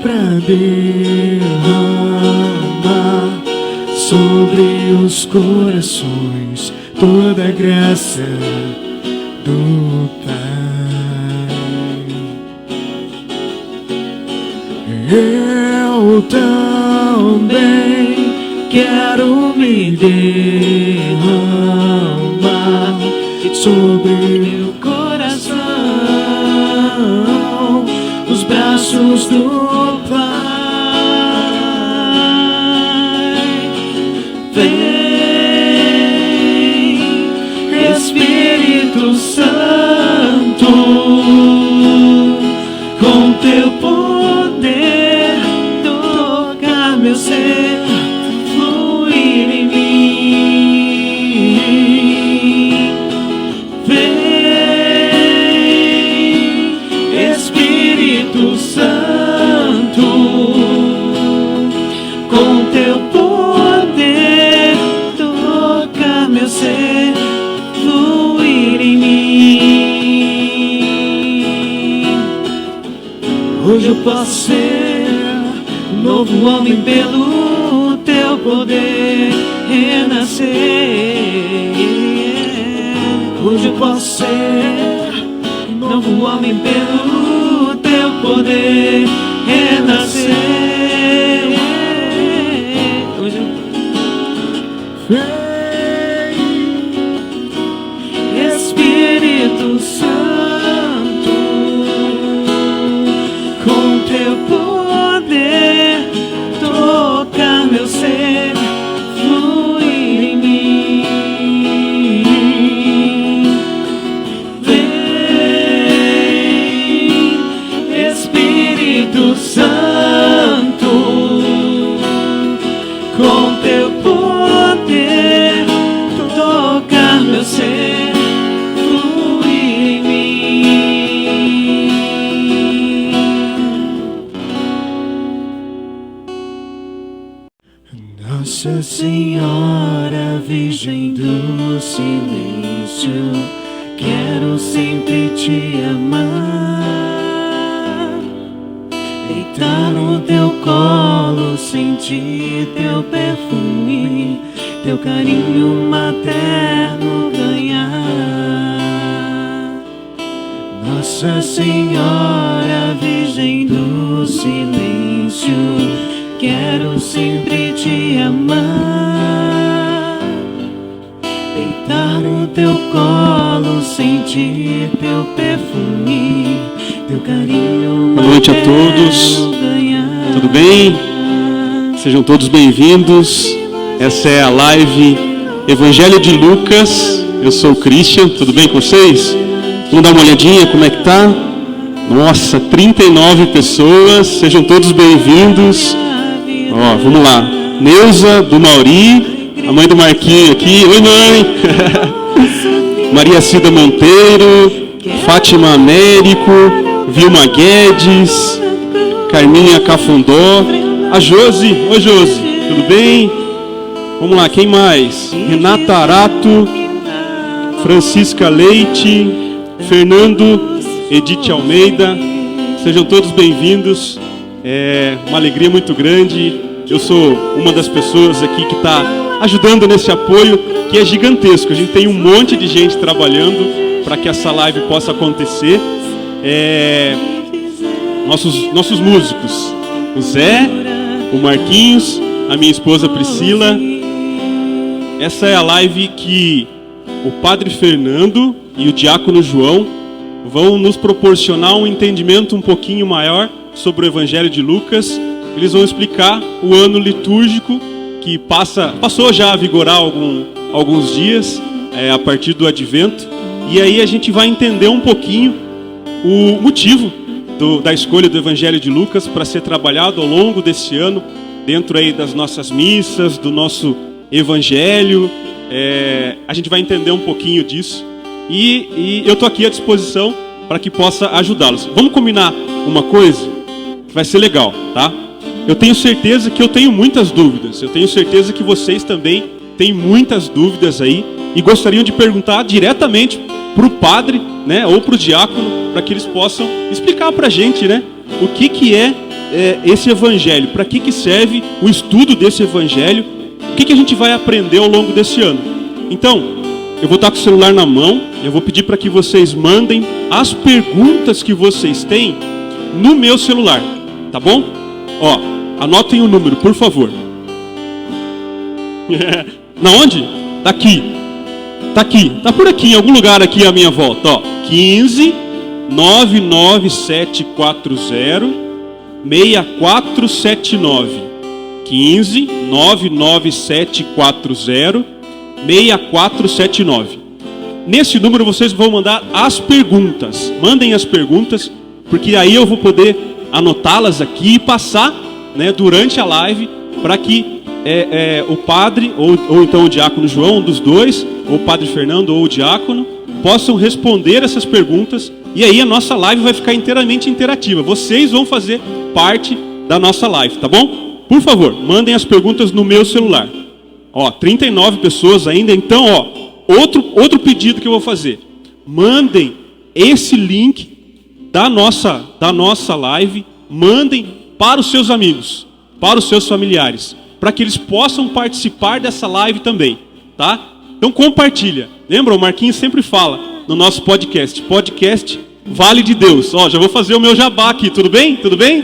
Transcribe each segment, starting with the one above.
pra derramar sobre os corações toda a graça do Pai. Eu também quero me derramar sobre meu coração, os braços do Pai. Vem, Espírito Santo, com teu poder tocar meu ser, fluir em mim. Vem, Espírito Santo, com teu poder tocar meu ser, fluir em mim. Hoje eu posso ser um novo homem pelo teu poder renascer. Hoje eu posso ser um novo homem pelo teu poder renascer. Hoje eu... Espírito Santo, com teu poder tocar meu ser, fluir em mim. Vem, Espírito Santo, com teu poder tocar meu ser, fluir em mim. Nossa Senhora, Virgem do Silêncio, quero sempre te amar, deitar no teu colo, sentir teu perfume, teu carinho materno ganhar. Nossa Senhora, Virgem do Silêncio, quero sempre te amar, deitar no teu colo, sentir teu perfume, teu carinho. Boa noite a todos, tudo bem? Sejam todos bem-vindos. Essa é a live Evangelho de Lucas. Eu sou o Christian, tudo bem com vocês? Vamos dar uma olhadinha como é que tá? Nossa, 39 pessoas, sejam todos bem-vindos. Ó, vamos lá. Neuza, do Mauri, a mãe do Marquinho aqui. Oi, mãe! Maria Cida Monteiro, Fátima Américo, Vilma Guedes, Carminha Cafundó, a Josi. Oi, Josi, tudo bem? Vamos lá, quem mais? Renata Arato, Francisca Leite, Fernando, Edith Almeida. Sejam todos bem-vindos. É uma alegria muito grande. Eu sou uma das pessoas aqui que está ajudando nesse apoio, que é gigantesco. A gente tem um monte de gente trabalhando para que essa live possa acontecer. Nossos músicos, o Zé, o Marquinhos, a minha esposa Priscila. Essa é a live que o Padre Fernando e o Diácono João vão nos proporcionar um entendimento um pouquinho maior sobre o Evangelho de Lucas. Eles vão explicar o ano litúrgico que passou já a vigorar alguns dias, a partir do Advento. E aí a gente vai entender um pouquinho o motivo da escolha do Evangelho de Lucas para ser trabalhado ao longo desse ano, dentro aí das nossas missas, do nosso Evangelho. A gente vai entender um pouquinho disso. E eu estou aqui à disposição para que possa ajudá-los. Vamos combinar uma coisa que vai ser legal, tá? Eu tenho certeza que eu tenho muitas dúvidas. Eu tenho certeza que vocês também têm muitas dúvidas aí e gostariam de perguntar diretamente para o padre, né, ou para o diácono, para que eles possam explicar para a gente, né, o que é esse evangelho? Para que serve o estudo desse evangelho? O que a gente vai aprender ao longo desse ano? Então, eu vou estar com o celular na mão, eu vou pedir para que vocês mandem as perguntas que vocês têm no meu celular, tá bom? Ó, anotem o número, por favor. Na onde? Tá aqui. Tá aqui. Tá por aqui, em algum lugar aqui à minha volta. Ó, 15 99740 6479. 15 99740 6479. Nesse número vocês vão mandar as perguntas. Mandem as perguntas, porque aí eu vou poder anotá-las aqui e passar, né, durante a live, para que o padre, ou então o diácono João, um dos dois, ou o padre Fernando ou o diácono, possam responder essas perguntas. E aí a nossa live vai ficar inteiramente interativa. Vocês vão fazer parte da nossa live, tá bom? Por favor, mandem as perguntas no meu celular. Ó, 39 pessoas ainda. Então, ó, outro pedido que eu vou fazer. Mandem esse link da nossa live, mandem para os seus amigos, para os seus familiares, para que eles possam participar dessa live também, tá? Então compartilha. Lembra, o Marquinhos sempre fala no nosso podcast Vale de Deus. Ó, já vou fazer o meu jabá aqui, tudo bem? Tudo bem?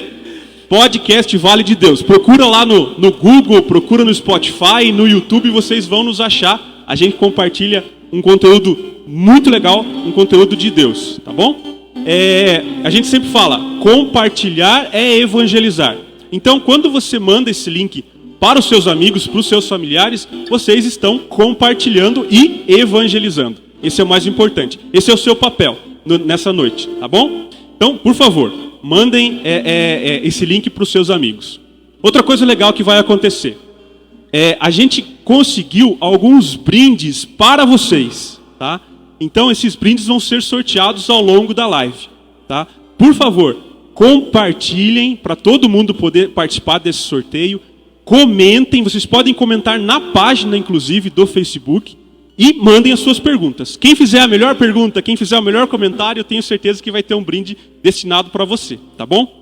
Podcast Vale de Deus. Procura lá no Google, procura no Spotify, no YouTube, vocês vão nos achar. A gente compartilha um conteúdo muito legal, um conteúdo de Deus, tá bom? A gente sempre fala, compartilhar é evangelizar. Então, quando você manda esse link para os seus amigos, para os seus familiares, vocês estão compartilhando e evangelizando. Esse é o mais importante. Esse é o seu papel nessa noite, tá bom? Então, por favor, mandem esse link para os seus amigos. Outra coisa legal que vai acontecer. A gente conseguiu alguns brindes para vocês, tá? Então, esses brindes vão ser sorteados ao longo da live, tá? Por favor, compartilhem para todo mundo poder participar desse sorteio. Comentem, vocês podem comentar na página, inclusive, do Facebook, e mandem as suas perguntas. Quem fizer a melhor pergunta, quem fizer o melhor comentário, eu tenho certeza que vai ter um brinde destinado para você, tá bom?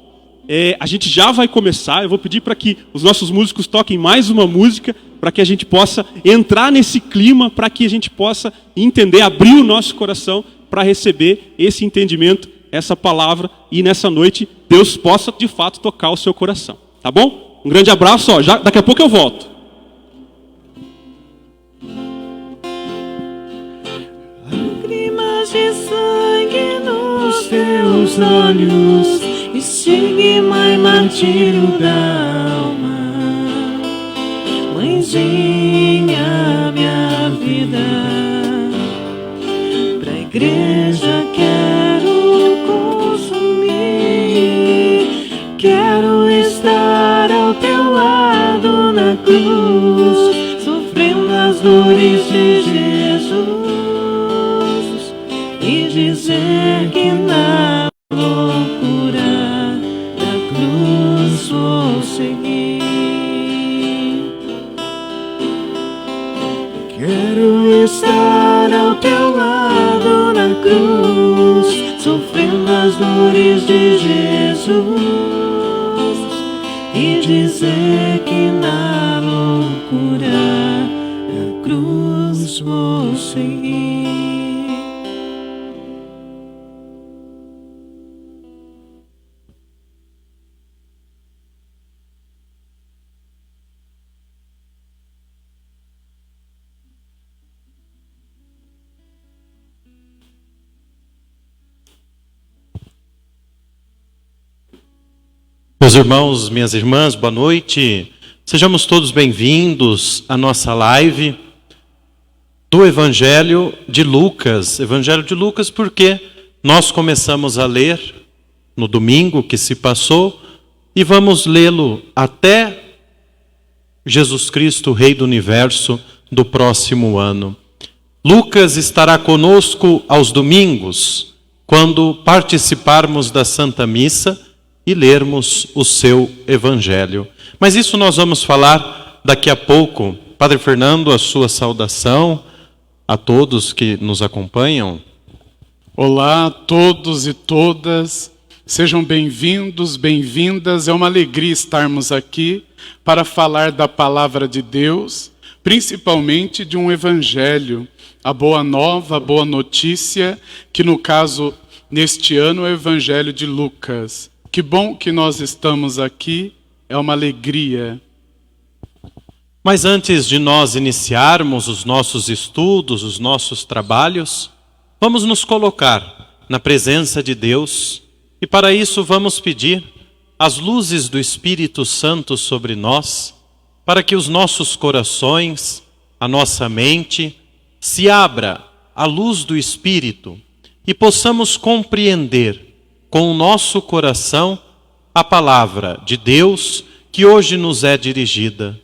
A gente já vai começar, eu vou pedir para que os nossos músicos toquem mais uma música, para que a gente possa entrar nesse clima, para que a gente possa entender, abrir o nosso coração para receber esse entendimento, essa palavra, e nessa noite Deus possa de fato tocar o seu coração, tá bom? Um grande abraço, ó, daqui a pouco eu volto. Lágrimas de sangue nos teus olhos, estigma e martírio da alma. Mãezinha, minha vida, pra igreja quero consumir, quero estar ao teu lado na cruz, sofrendo as dores de Jesus, e dizer que na loucura da cruz vou seguir. Quero estar ao teu lado na cruz, sofrendo as dores de Jesus, e dizer que na loucura da cruz vou seguir. Meus irmãos, minhas irmãs, boa noite. Sejamos todos bem-vindos à nossa live do Evangelho de Lucas. Evangelho de Lucas porque nós começamos a ler no domingo que se passou e vamos lê-lo até Jesus Cristo, Rei do Universo, do próximo ano. Lucas estará conosco aos domingos, quando participarmos da Santa Missa e lermos o seu Evangelho. Mas isso nós vamos falar daqui a pouco. Padre Fernando, a sua saudação a todos que nos acompanham. Olá a todos e todas, Sejam bem-vindos, bem-vindas. É uma alegria estarmos aqui para falar da palavra de Deus, principalmente de um evangelho, a boa nova, a boa notícia, que no caso, neste ano, é o evangelho de Lucas. Que bom que nós estamos aqui, é uma alegria. Mas antes de nós iniciarmos os nossos estudos, os nossos trabalhos, vamos nos colocar na presença de Deus e para isso vamos pedir as luzes do Espírito Santo sobre nós, para que os nossos corações, a nossa mente, se abra à luz do Espírito e possamos compreender com o nosso coração a palavra de Deus que hoje nos é dirigida.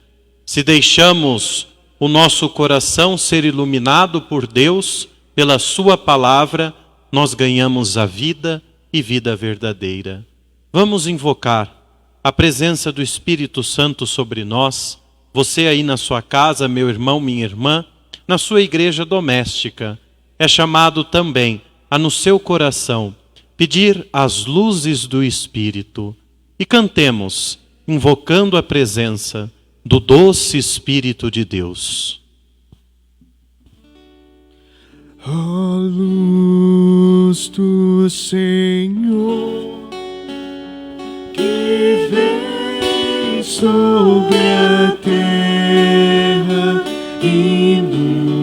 Se deixamos o nosso coração ser iluminado por Deus, pela sua palavra, nós ganhamos a vida e vida verdadeira. Vamos invocar a presença do Espírito Santo sobre nós, você aí na sua casa, meu irmão, minha irmã, na sua igreja doméstica. É chamado também a no seu coração pedir as luzes do Espírito e cantemos, invocando a presença do doce Espírito de Deus. A luz do Senhor que vem sobre a terra inunda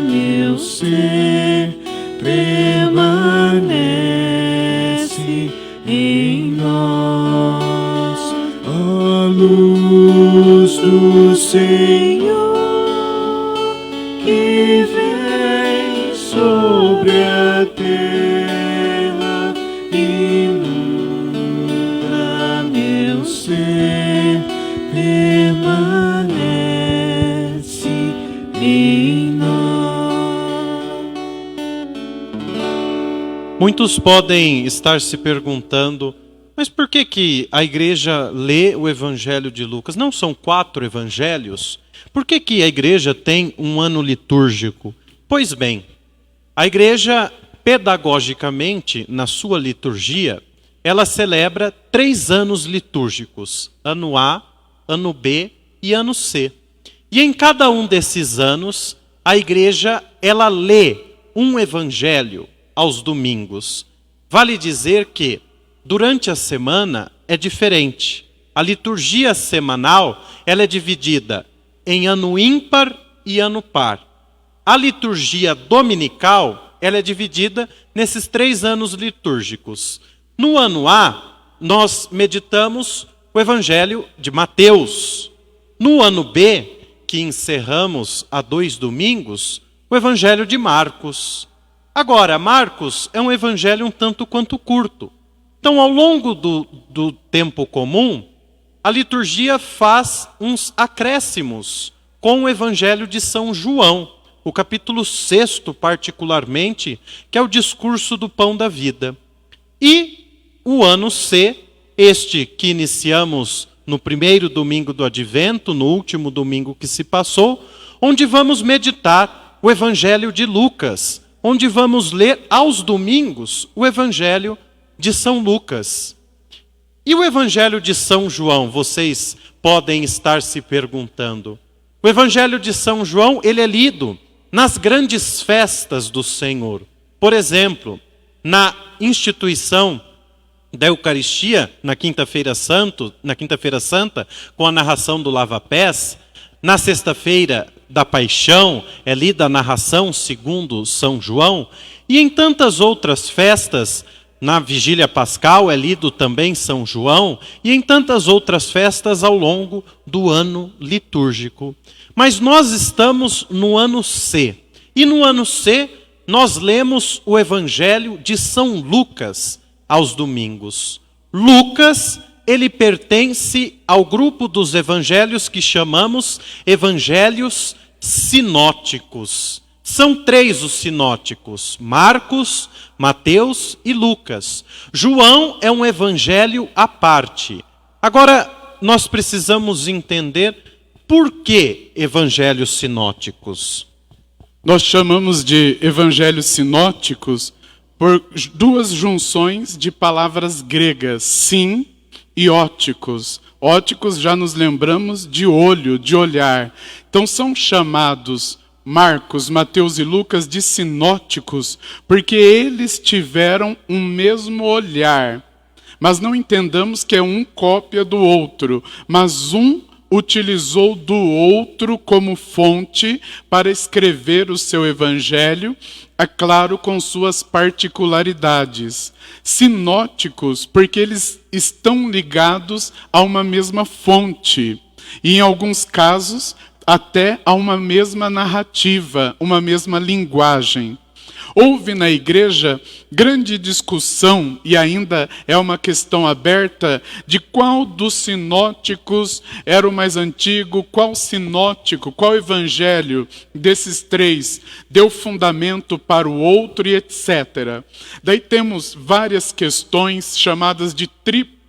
meu ser, permanece em nós. A luz do Senhor que vem sobre a terra inunda meu ser, permanece em nós. Muitos podem estar se perguntando, mas por que a igreja lê o Evangelho de Lucas? Não são 4 evangelhos? Por que a igreja tem um ano litúrgico? Pois bem, a igreja, pedagogicamente, na sua liturgia, ela celebra 3 anos litúrgicos, ano A, ano B e ano C. E em cada um desses anos, a igreja, ela lê um evangelho aos domingos. Vale dizer que, durante a semana, é diferente. A liturgia semanal, ela é dividida em ano ímpar e ano par. A liturgia dominical, ela é dividida nesses 3 anos litúrgicos. No ano A, nós meditamos o Evangelho de Mateus. No ano B, que encerramos há 2 domingos, o Evangelho de Marcos. Agora, Marcos é um evangelho um tanto quanto curto. Então, ao longo do tempo comum, a liturgia faz uns acréscimos com o Evangelho de São João, o capítulo 6, particularmente, que é o discurso do pão da vida. E o ano C, este que iniciamos no primeiro domingo do Advento, no último domingo que se passou, onde vamos meditar o Evangelho de Lucas, onde vamos ler aos domingos o Evangelho de São Lucas. E o Evangelho de São João, vocês podem estar se perguntando. O Evangelho de São João, ele é lido nas grandes festas do Senhor. Por exemplo, na instituição da Eucaristia, na Quinta-feira Santa, com a narração do lava-pés, na Sexta-feira da Paixão, é lida a narração segundo São João, e em tantas outras festas, na Vigília Pascal é lido também São João, e em tantas outras festas ao longo do ano litúrgico. Mas nós estamos no ano C, e no ano C nós lemos o Evangelho de São Lucas aos domingos. Lucas, ele pertence ao grupo dos evangelhos que chamamos evangelhos sinóticos. São 3 os sinóticos: Marcos, Mateus e Lucas. João é um evangelho à parte. Agora, nós precisamos entender por que evangelhos sinóticos. Nós chamamos de evangelhos sinóticos por duas junções de palavras gregas, sim e óticos. Óticos, já nos lembramos, de olho, de olhar. Então são chamados Marcos, Mateus e Lucas de sinóticos, porque eles tiveram um mesmo olhar. Mas não entendamos que é um cópia do outro, mas um utilizou do outro como fonte para escrever o seu evangelho, é claro, com suas particularidades. Sinóticos, porque eles estão ligados a uma mesma fonte, e em alguns casos até a uma mesma narrativa, uma mesma linguagem. Houve na igreja grande discussão, e ainda é uma questão aberta, de qual dos sinóticos era o mais antigo, qual sinótico, qual evangelho desses três deu fundamento para o outro e etc. Daí temos várias questões chamadas de tripla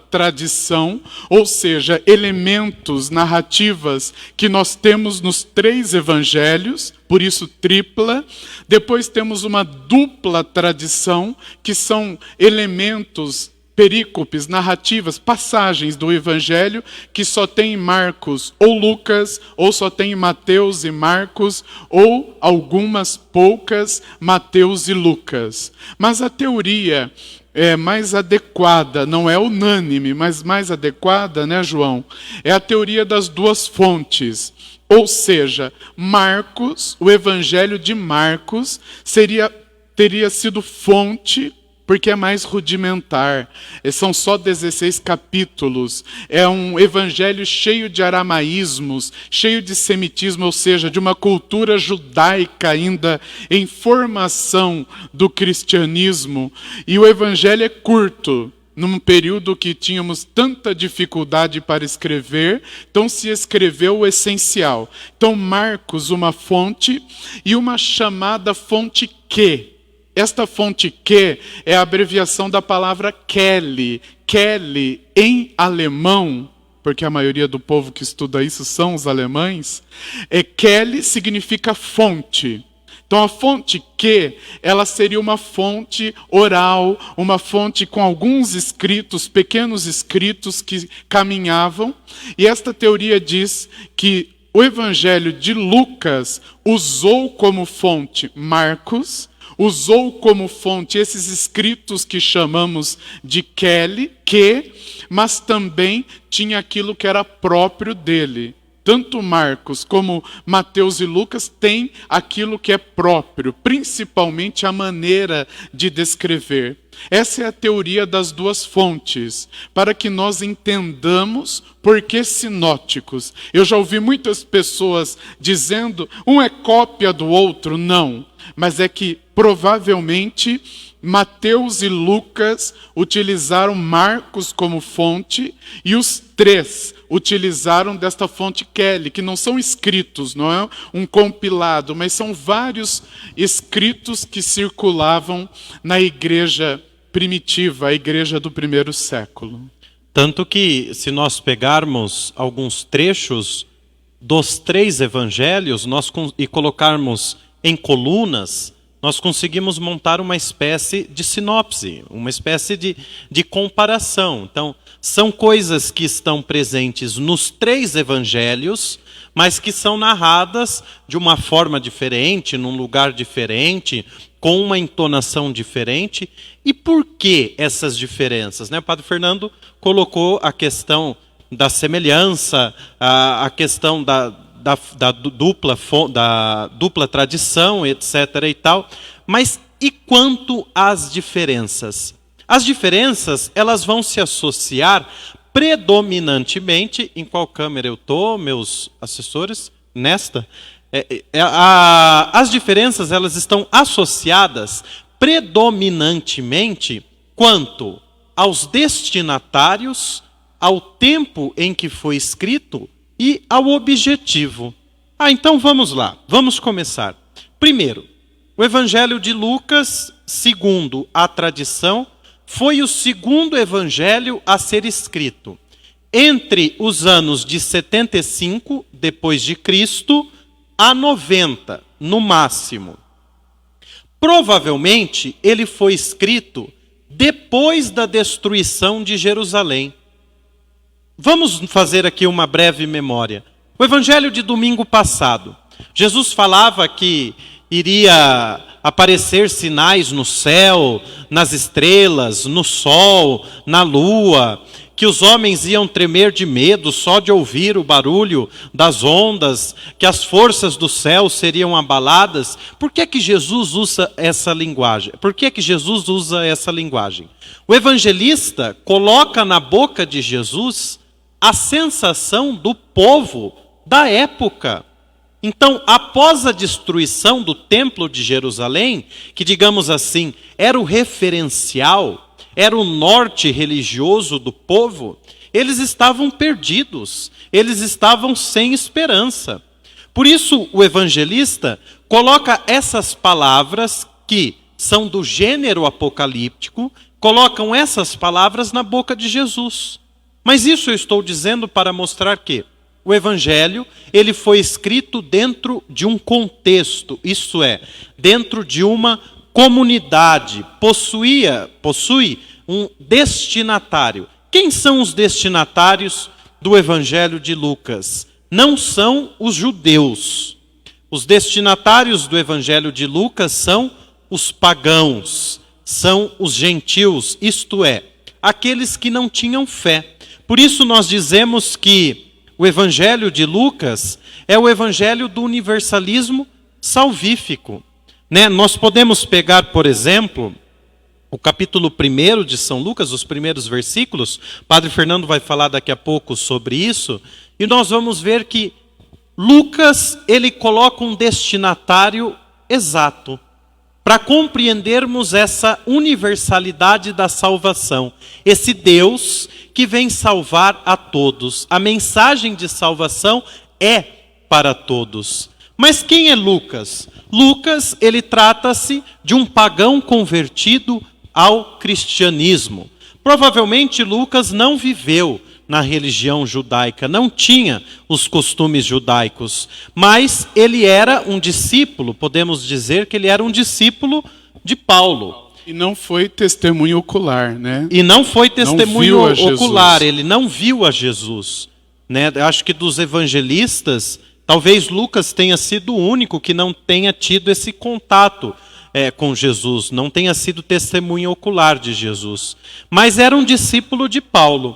tradição, ou seja, elementos, narrativas que nós temos nos três evangelhos, por isso tripla. Depois temos uma dupla tradição, que são elementos, perícopes, narrativas, passagens do evangelho que só tem em Marcos ou Lucas, ou só tem em Mateus e Marcos, ou algumas poucas Mateus e Lucas. Mas a teoria mais adequada, não é unânime, mas mais adequada, né, João? É a teoria das duas fontes. Ou seja, Marcos, o evangelho de Marcos, teria sido fonte, porque é mais rudimentar. São só 16 capítulos. É um evangelho cheio de aramaísmos, cheio de semitismo, ou seja, de uma cultura judaica ainda em formação do cristianismo. E o evangelho é curto, num período que tínhamos tanta dificuldade para escrever, então se escreveu o essencial. Então Marcos, uma fonte, e uma chamada fonte que. Esta fonte que é a abreviação da palavra Kelly. Kelly, em alemão, porque a maioria do povo que estuda isso são os alemães, Kelly significa fonte. Então a fonte que, ela seria uma fonte oral, uma fonte com alguns escritos, pequenos escritos que caminhavam. E esta teoria diz que o evangelho de Lucas usou como fonte Marcos, usou como fonte esses escritos que chamamos de Kelly, mas também tinha aquilo que era próprio dele. Tanto Marcos como Mateus e Lucas têm aquilo que é próprio, principalmente a maneira de descrever. Essa é a teoria das duas fontes, para que nós entendamos por que sinóticos. Eu já ouvi muitas pessoas dizendo, um é cópia do outro. Não, mas é que provavelmente Mateus e Lucas utilizaram Marcos como fonte e os três utilizaram desta fonte Kelly, que não são escritos, não é um compilado, mas são vários escritos que circulavam na igreja primitiva, a igreja do primeiro século. Tanto que, se nós pegarmos alguns trechos dos três evangelhos e colocarmos em colunas, nós conseguimos montar uma espécie de sinopse, uma espécie de comparação. Então, são coisas que estão presentes nos três evangelhos, mas que são narradas de uma forma diferente, num lugar diferente, com uma entonação diferente. E por que essas diferenças? O Padre Fernando colocou a questão da semelhança, a questão da dupla tradição, etc. e tal. Mas e quanto às diferenças? As diferenças, elas vão se associar predominantemente, em qual câmera eu estou, meus assessores? Nesta? As diferenças, elas estão associadas predominantemente quanto aos destinatários, ao tempo em que foi escrito e ao objetivo. Então vamos lá, vamos começar. Primeiro, o Evangelho de Lucas, segundo a tradição, foi o segundo evangelho a ser escrito entre os anos de 75 depois de Cristo a 90, no máximo. Provavelmente ele foi escrito depois da destruição de Jerusalém. Vamos fazer aqui uma breve memória. O evangelho de domingo passado, Jesus falava que iria aparecer sinais no céu, nas estrelas, no sol, na lua, que os homens iam tremer de medo só de ouvir o barulho das ondas, que as forças do céu seriam abaladas. Por que que Jesus usa essa linguagem? Por que que Jesus usa essa linguagem? O evangelista coloca na boca de Jesus a sensação do povo da época. Então, após a destruição do templo de Jerusalém, que, digamos assim, era o referencial, era o norte religioso do povo, eles estavam perdidos, eles estavam sem esperança. Por isso, o evangelista coloca essas palavras que são do gênero apocalíptico, colocam essas palavras na boca de Jesus. Mas isso eu estou dizendo para mostrar que o evangelho, ele foi escrito dentro de um contexto, isto é, dentro de uma comunidade, possui um destinatário. Quem são os destinatários do evangelho de Lucas? Não são os judeus. Os destinatários do evangelho de Lucas são os pagãos, são os gentios, isto é, aqueles que não tinham fé. Por isso nós dizemos que o evangelho de Lucas é o evangelho do universalismo salvífico. Nós podemos pegar, por exemplo, o capítulo 1 de São Lucas, os primeiros versículos. Padre Fernando vai falar daqui a pouco sobre isso. E nós vamos ver que Lucas, ele coloca um destinatário exato para compreendermos essa universalidade da salvação. Esse Deus que vem salvar a todos. A mensagem de salvação é para todos. Mas quem é Lucas? Lucas, ele trata-se de um pagão convertido ao cristianismo. Provavelmente Lucas não viveu na religião judaica, não tinha os costumes judaicos, mas ele era um discípulo, podemos dizer que ele era um discípulo de Paulo. E não foi testemunho ocular, né? E não foi testemunho ocular, ele não viu a Jesus. Acho que dos evangelistas, talvez Lucas tenha sido o único que não tenha tido esse contato com Jesus, não tenha sido testemunho ocular de Jesus. Mas era um discípulo de Paulo.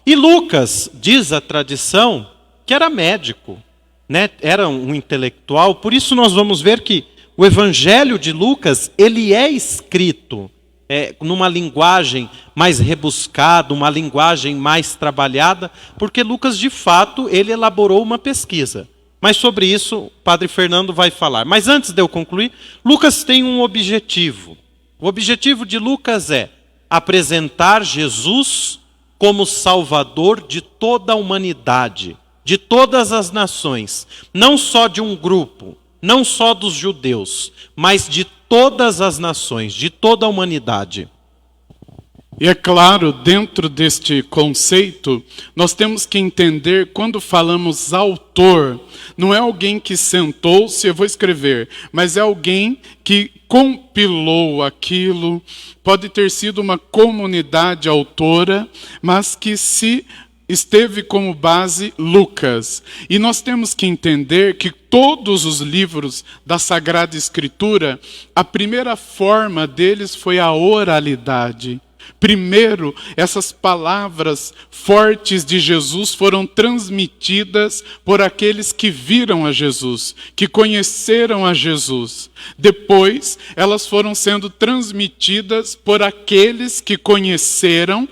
E Lucas, diz a tradição, que era médico, era um intelectual. Por isso nós vamos ver que o evangelho de Lucas, ele é escrito numa linguagem mais rebuscada, uma linguagem mais trabalhada, porque Lucas, de fato, ele elaborou uma pesquisa. Mas sobre isso, o Padre Fernando vai falar. Mas antes de eu concluir, Lucas tem um objetivo. O objetivo de Lucas é apresentar Jesus como Salvador de toda a humanidade, de todas as nações, não só de um grupo, não só dos judeus, mas de todas as nações, de toda a humanidade. E é claro, dentro deste conceito, nós temos que entender, quando falamos autor, não é alguém que sentou-se, eu vou escrever, mas é alguém que compilou aquilo, pode ter sido uma comunidade autora, mas que esteve como base Lucas. E nós temos que entender que todos os livros da Sagrada Escritura, a primeira forma deles foi a oralidade. Primeiro, essas palavras fortes de Jesus foram transmitidas por aqueles que viram a Jesus, que conheceram a Jesus. Depois, elas foram sendo transmitidas por aqueles que conheceram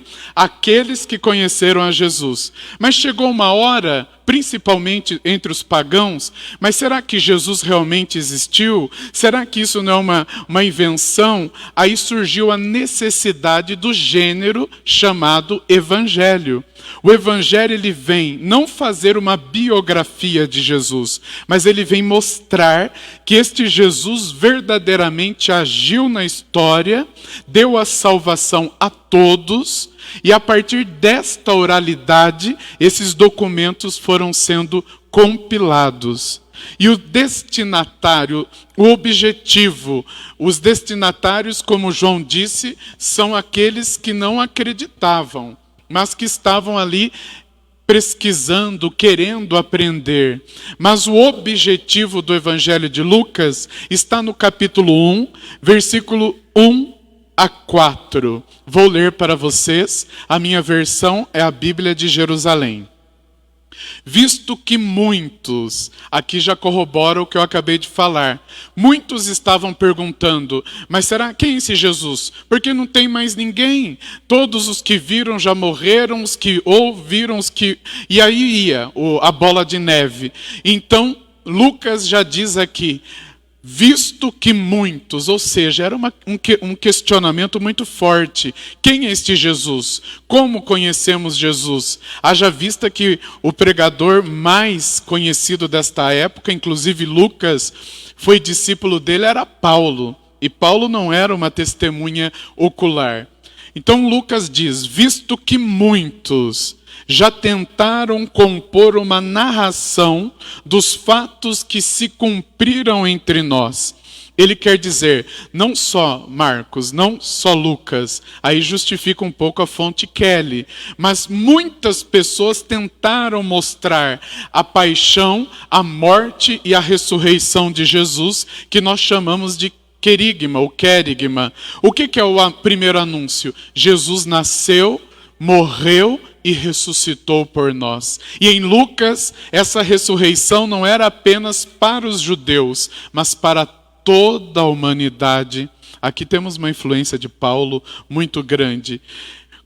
a Jesus. Mas chegou uma hora, principalmente entre os pagãos, mas será que Jesus realmente existiu? Será que isso não é uma invenção? Aí surgiu a necessidade do gênero chamado evangelho. O evangelho, ele vem não fazer uma biografia de Jesus, mas ele vem mostrar que este Jesus verdadeiramente agiu na história, deu a salvação a todos, e a partir desta oralidade, esses documentos foram sendo compilados. E o destinatário, o objetivo, os destinatários, como João disse, são aqueles que não acreditavam, mas que estavam ali pesquisando, querendo aprender. Mas o objetivo do Evangelho de Lucas está no capítulo 1, versículo 1 a 4. Vou ler para vocês, a minha versão é a Bíblia de Jerusalém. Visto que muitos, aqui já corrobora o que eu acabei de falar, muitos estavam perguntando, mas será quem é esse Jesus? Porque não tem mais ninguém. Todos os que viram já morreram, os que ouviram, os que... E aí ia a bola de neve. Então, Lucas já diz aqui, visto que muitos, ou seja, era um questionamento muito forte. Quem é este Jesus? Como conhecemos Jesus? Haja vista que o pregador mais conhecido desta época, inclusive Lucas, foi discípulo dele, era Paulo. E Paulo não era uma testemunha ocular. Então Lucas diz, visto que muitos já tentaram compor uma narração dos fatos que se cumpriram entre nós. Ele quer dizer, não só Marcos, não só Lucas, aí justifica um pouco a fonte Kelly, mas muitas pessoas tentaram mostrar a paixão, a morte e a ressurreição de Jesus, que nós chamamos de querigma ou querigma. O que é o primeiro anúncio? Jesus nasceu, morreu e ressuscitou por nós. E em Lucas, essa ressurreição não era apenas para os judeus, mas para toda a humanidade. Aqui temos uma influência de Paulo muito grande.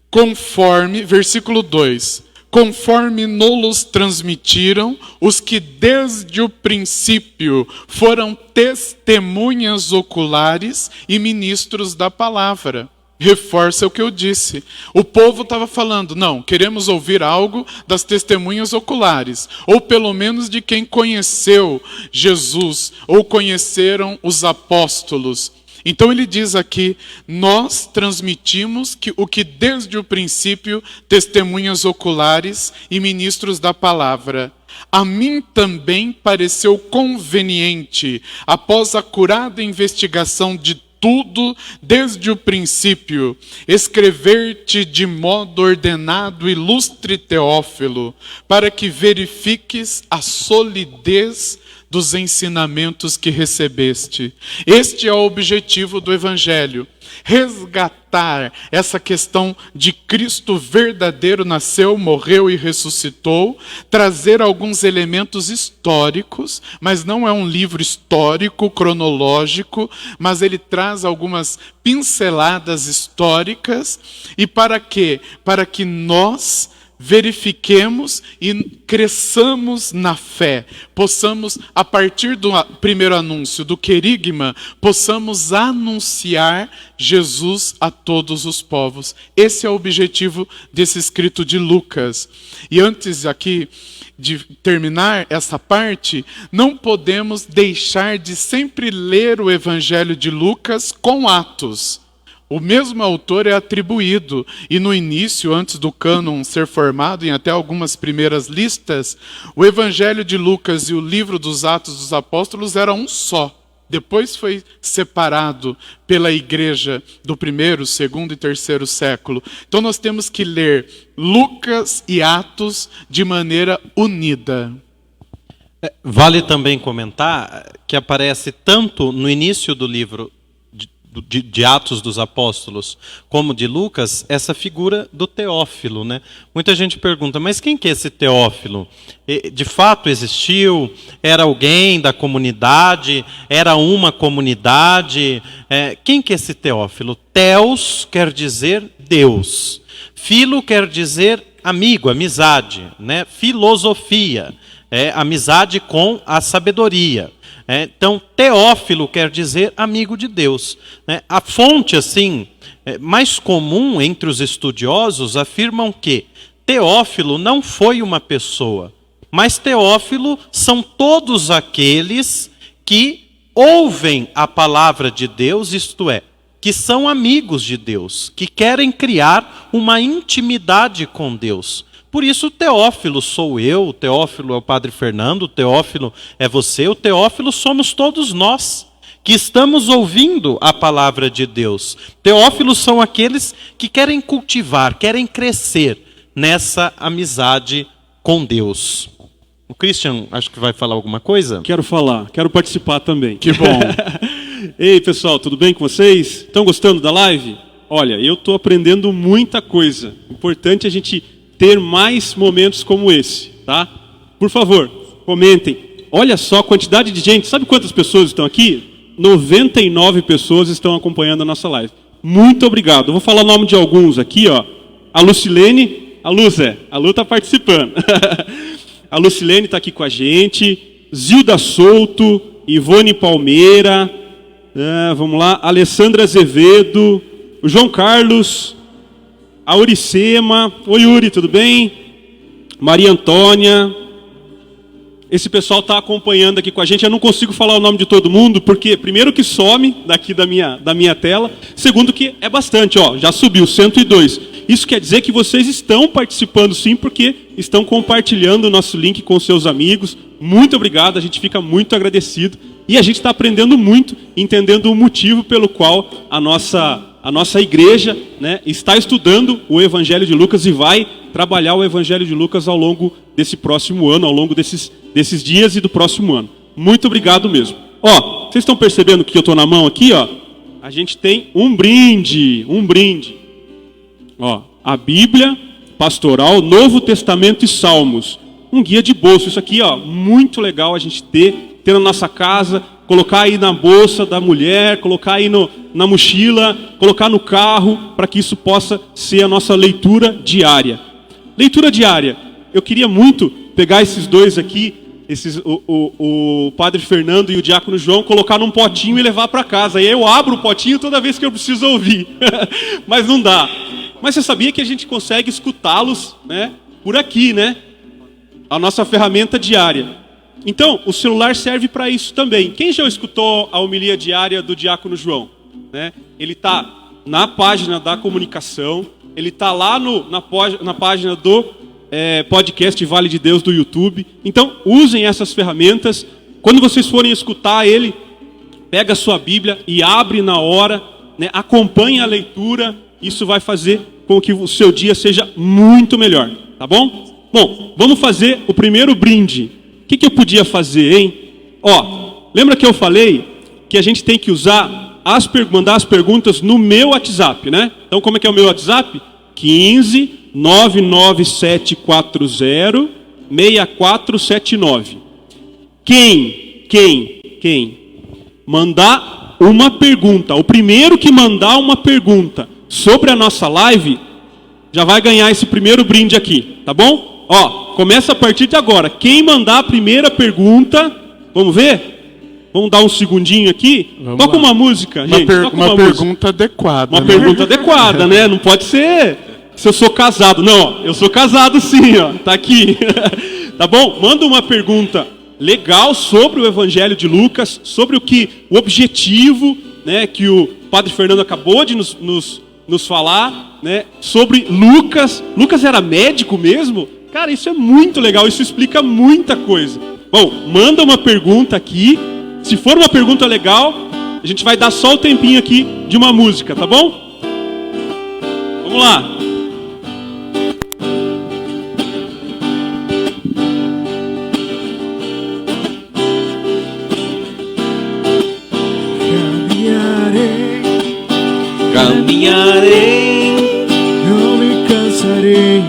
Conforme, versículo 2, conforme nos transmitiram os que desde o princípio foram testemunhas oculares e ministros da palavra. Reforça o que eu disse. O povo estava falando, não, queremos ouvir algo das testemunhas oculares, ou pelo menos de quem conheceu Jesus, ou conheceram os apóstolos. Então ele diz aqui, nós transmitimos o que desde o princípio testemunhas oculares e ministros da palavra. A mim também pareceu conveniente, após a acurada investigação de tudo desde o princípio, escrever-te de modo ordenado, ilustre Teófilo, para que verifiques a solidez dos ensinamentos que recebeste. Este é o objetivo do Evangelho. Resgatar essa questão de Cristo verdadeiro nasceu, morreu e ressuscitou, trazer alguns elementos históricos, mas não é um livro histórico, cronológico, mas ele traz algumas pinceladas históricas. E para quê? Para que nós verifiquemos e cresçamos na fé, possamos, a partir do primeiro anúncio do querigma, possamos anunciar Jesus a todos os povos. Esse é o objetivo desse escrito de Lucas. E antes aqui de terminar essa parte, não podemos deixar de sempre ler o Evangelho de Lucas com Atos. O mesmo autor é atribuído, e no início, antes do cânon ser formado, em até algumas primeiras listas, o Evangelho de Lucas e o livro dos Atos dos Apóstolos era um só. Depois foi separado pela igreja do primeiro, segundo e terceiro século. Então nós temos que ler Lucas e Atos de maneira unida. Vale também comentar que aparece tanto no início do livro de Atos dos Apóstolos, como de Lucas, essa figura do Teófilo, né? Muita gente pergunta, mas quem que é esse Teófilo? De fato existiu? Era alguém da comunidade? Era uma comunidade? Quem que é esse Teófilo? Theos quer dizer Deus. Filo quer dizer amigo, amizade, né? Filosofia, amizade com a sabedoria. Então, Teófilo quer dizer amigo de Deus. A fonte, assim, mais comum entre os estudiosos afirmam que Teófilo não foi uma pessoa, mas Teófilo são todos aqueles que ouvem a palavra de Deus, isto é, que são amigos de Deus, que querem criar uma intimidade com Deus. Por isso o Teófilo sou eu, o Teófilo é o Padre Fernando, o Teófilo é você, o Teófilo somos todos nós que estamos ouvindo a palavra de Deus. Teófilos são aqueles que querem cultivar, querem crescer nessa amizade com Deus. O Christian, acho que vai falar alguma coisa? Quero falar, quero participar também. Que bom. Ei, pessoal, tudo bem com vocês? Estão gostando da live? Olha, eu estou aprendendo muita coisa. Importante a gente ter mais momentos como esse, tá? Por favor, comentem. Olha só a quantidade de gente. Sabe quantas pessoas estão aqui? 99 pessoas estão acompanhando a nossa live. Muito obrigado. Eu vou falar o nome de alguns aqui, ó. A Lucilene, a Lu está participando. A Lucilene está aqui com a gente. Zilda Souto, Ivone Palmeira, vamos lá, Alessandra Azevedo, o João Carlos, a Uricema. Oi, Uri, tudo bem? Maria Antônia. Esse pessoal está acompanhando aqui com a gente. Eu não consigo falar o nome de todo mundo, porque primeiro que some daqui da minha tela, segundo que é bastante, ó, já subiu 102. Isso quer dizer que vocês estão participando sim, porque estão compartilhando o nosso link com seus amigos. Muito obrigado, a gente fica muito agradecido. E a gente está aprendendo muito, entendendo o motivo pelo qual a nossa igreja, né, está estudando o Evangelho de Lucas e vai trabalhar o Evangelho de Lucas ao longo desse próximo ano, ao longo desses dias e do próximo ano. Muito obrigado mesmo. Ó, vocês estão percebendo que eu estou na mão aqui, ó? A gente tem um brinde. Ó, a Bíblia Pastoral, Novo Testamento e Salmos. Um guia de bolso. Isso aqui, ó, muito legal a gente ter na nossa casa, colocar aí na bolsa da mulher, colocar aí na mochila, colocar no carro, para que isso possa ser a nossa leitura diária. Leitura diária. Eu queria muito pegar esses dois aqui, o Padre Fernando e o Diácono João, colocar num potinho e levar para casa. Aí eu abro o potinho toda vez que eu preciso ouvir. Mas não dá. Mas você sabia que a gente consegue escutá-los, né, por aqui, né? A nossa ferramenta diária. Então, o celular serve para isso também. Quem já escutou a homilia diária do Diácono João? Né? Ele está na página da comunicação, ele está lá na página do podcast Vale de Deus do YouTube. Então, usem essas ferramentas. Quando vocês forem escutar ele, pega a sua Bíblia e abre na hora, né? Acompanhe a leitura. Isso vai fazer com que o seu dia seja muito melhor, tá bom? Bom, vamos fazer o primeiro brinde. O que eu podia fazer, hein? Ó, lembra que eu falei que a gente tem que mandar as perguntas no meu WhatsApp, né? Então, como é que é o meu WhatsApp? 15 99740 6479. Quem mandar uma pergunta, o primeiro que mandar uma pergunta sobre a nossa live, já vai ganhar esse primeiro brinde aqui, tá bom? Ó, começa a partir de agora. Quem mandar a primeira pergunta, vamos ver? Vamos dar um segundinho aqui. Toca uma música, gente. Uma pergunta adequada. Uma pergunta adequada, né? Não pode ser se eu sou casado. Não, eu sou casado sim, ó. Tá aqui. Tá bom? Manda uma pergunta legal sobre o Evangelho de Lucas, sobre o objetivo, né, que o Padre Fernando acabou de nos falar, né, sobre Lucas. Lucas era médico mesmo? Cara, isso é muito legal, isso explica muita coisa. Bom, manda uma pergunta aqui. Se for uma pergunta legal, a gente vai dar só o tempinho aqui de uma música, tá bom? Vamos lá. Caminharei, não me cansarei,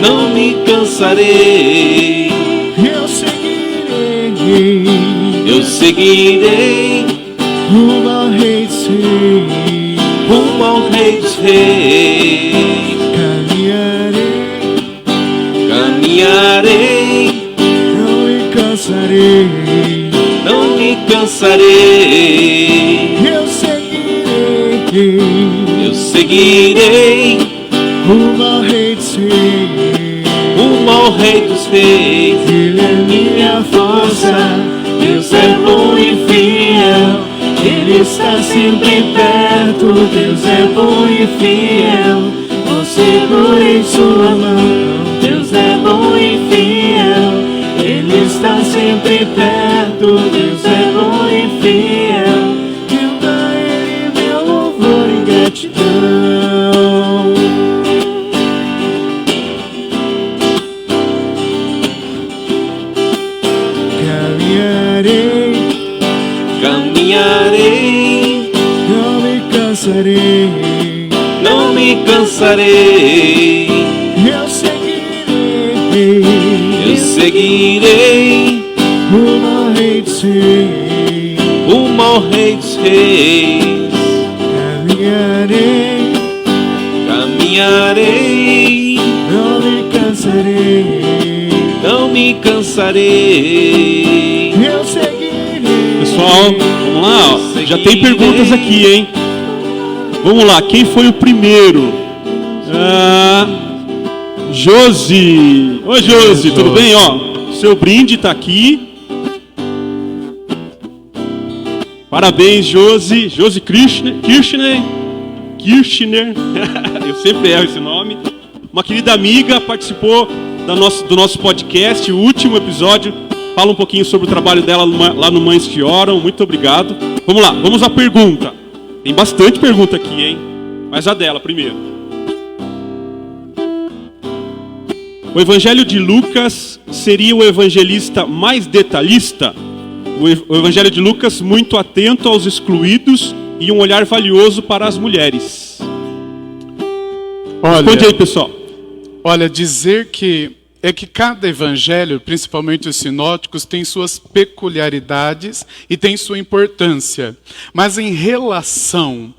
não me cansarei. Eu seguirei rumo ao Rei dos Reis, rumo ao Rei dos Reis. Caminharei, não me cansarei, não me cansarei. Eu seguirei rumo ao Rei dos Reis, rumo ao Rei dos Reis. Ele é minha força, Deus é bom e fiel, Ele está sempre perto. Deus é bom e fiel, vou seguro em sua mão. sempre perto, Deus é bom e fiel. Canto a Ele meu louvor e gratidão. Caminharei, não me cansarei, não me cansarei. Eu seguirei rumo ao Rei dos Reis, rumo ao Rei dos Reis. Caminharei, não me cansarei, não me cansarei. Eu seguirei. Pessoal, vamos lá, ó. Já tem perguntas aqui, hein? Vamos lá, quem foi o primeiro? Josi. Oi, Josi, tudo bem? Ó, seu brinde tá aqui. Parabéns, Josi. Josi Kirchner. Eu sempre erro esse nome. Uma querida amiga, participou do nosso podcast, o último episódio. Fala um pouquinho sobre o trabalho dela lá no Mães que Oram. Muito obrigado. Vamos lá, vamos à pergunta. Tem bastante pergunta aqui, hein? Mas a dela primeiro. O Evangelho de Lucas seria o evangelista mais detalhista? O Evangelho de Lucas muito atento aos excluídos e um olhar valioso para as mulheres. Responde aí, pessoal. Olha, dizer que cada evangelho, principalmente os sinóticos, tem suas peculiaridades e tem sua importância. Mas em relação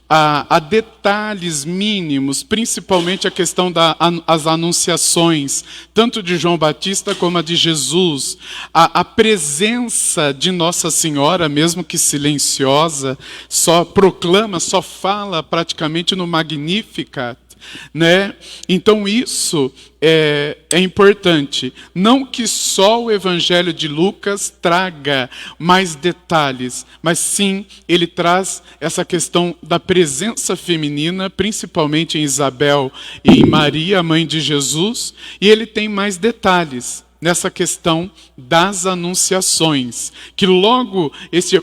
a detalhes mínimos, principalmente a questão das anunciações, tanto de João Batista como a de Jesus, a presença de Nossa Senhora, mesmo que silenciosa, só proclama, só fala praticamente no Magnificat, né? Então isso é importante. Não que só o Evangelho de Lucas traga mais detalhes, mas sim ele traz essa questão da presença feminina, principalmente em Isabel e em Maria, a mãe de Jesus, e ele tem mais detalhes nessa questão das anunciações, que logo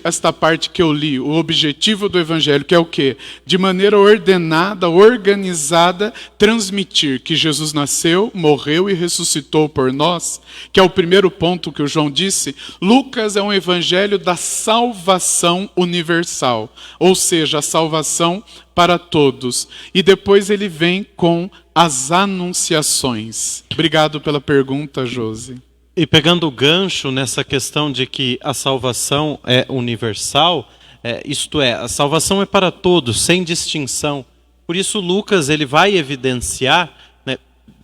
esta parte que eu li, o objetivo do Evangelho, que é o quê? De maneira ordenada, organizada, transmitir que Jesus nasceu, morreu e ressuscitou por nós, que é o primeiro ponto que o João disse. Lucas é um Evangelho da salvação universal, ou seja, a salvação para todos. E depois ele vem com as anunciações. Obrigado pela pergunta, Josi. E pegando o gancho nessa questão de que a salvação é universal, isto é, a salvação é para todos, sem distinção. Por isso Lucas ele vai evidenciar, né,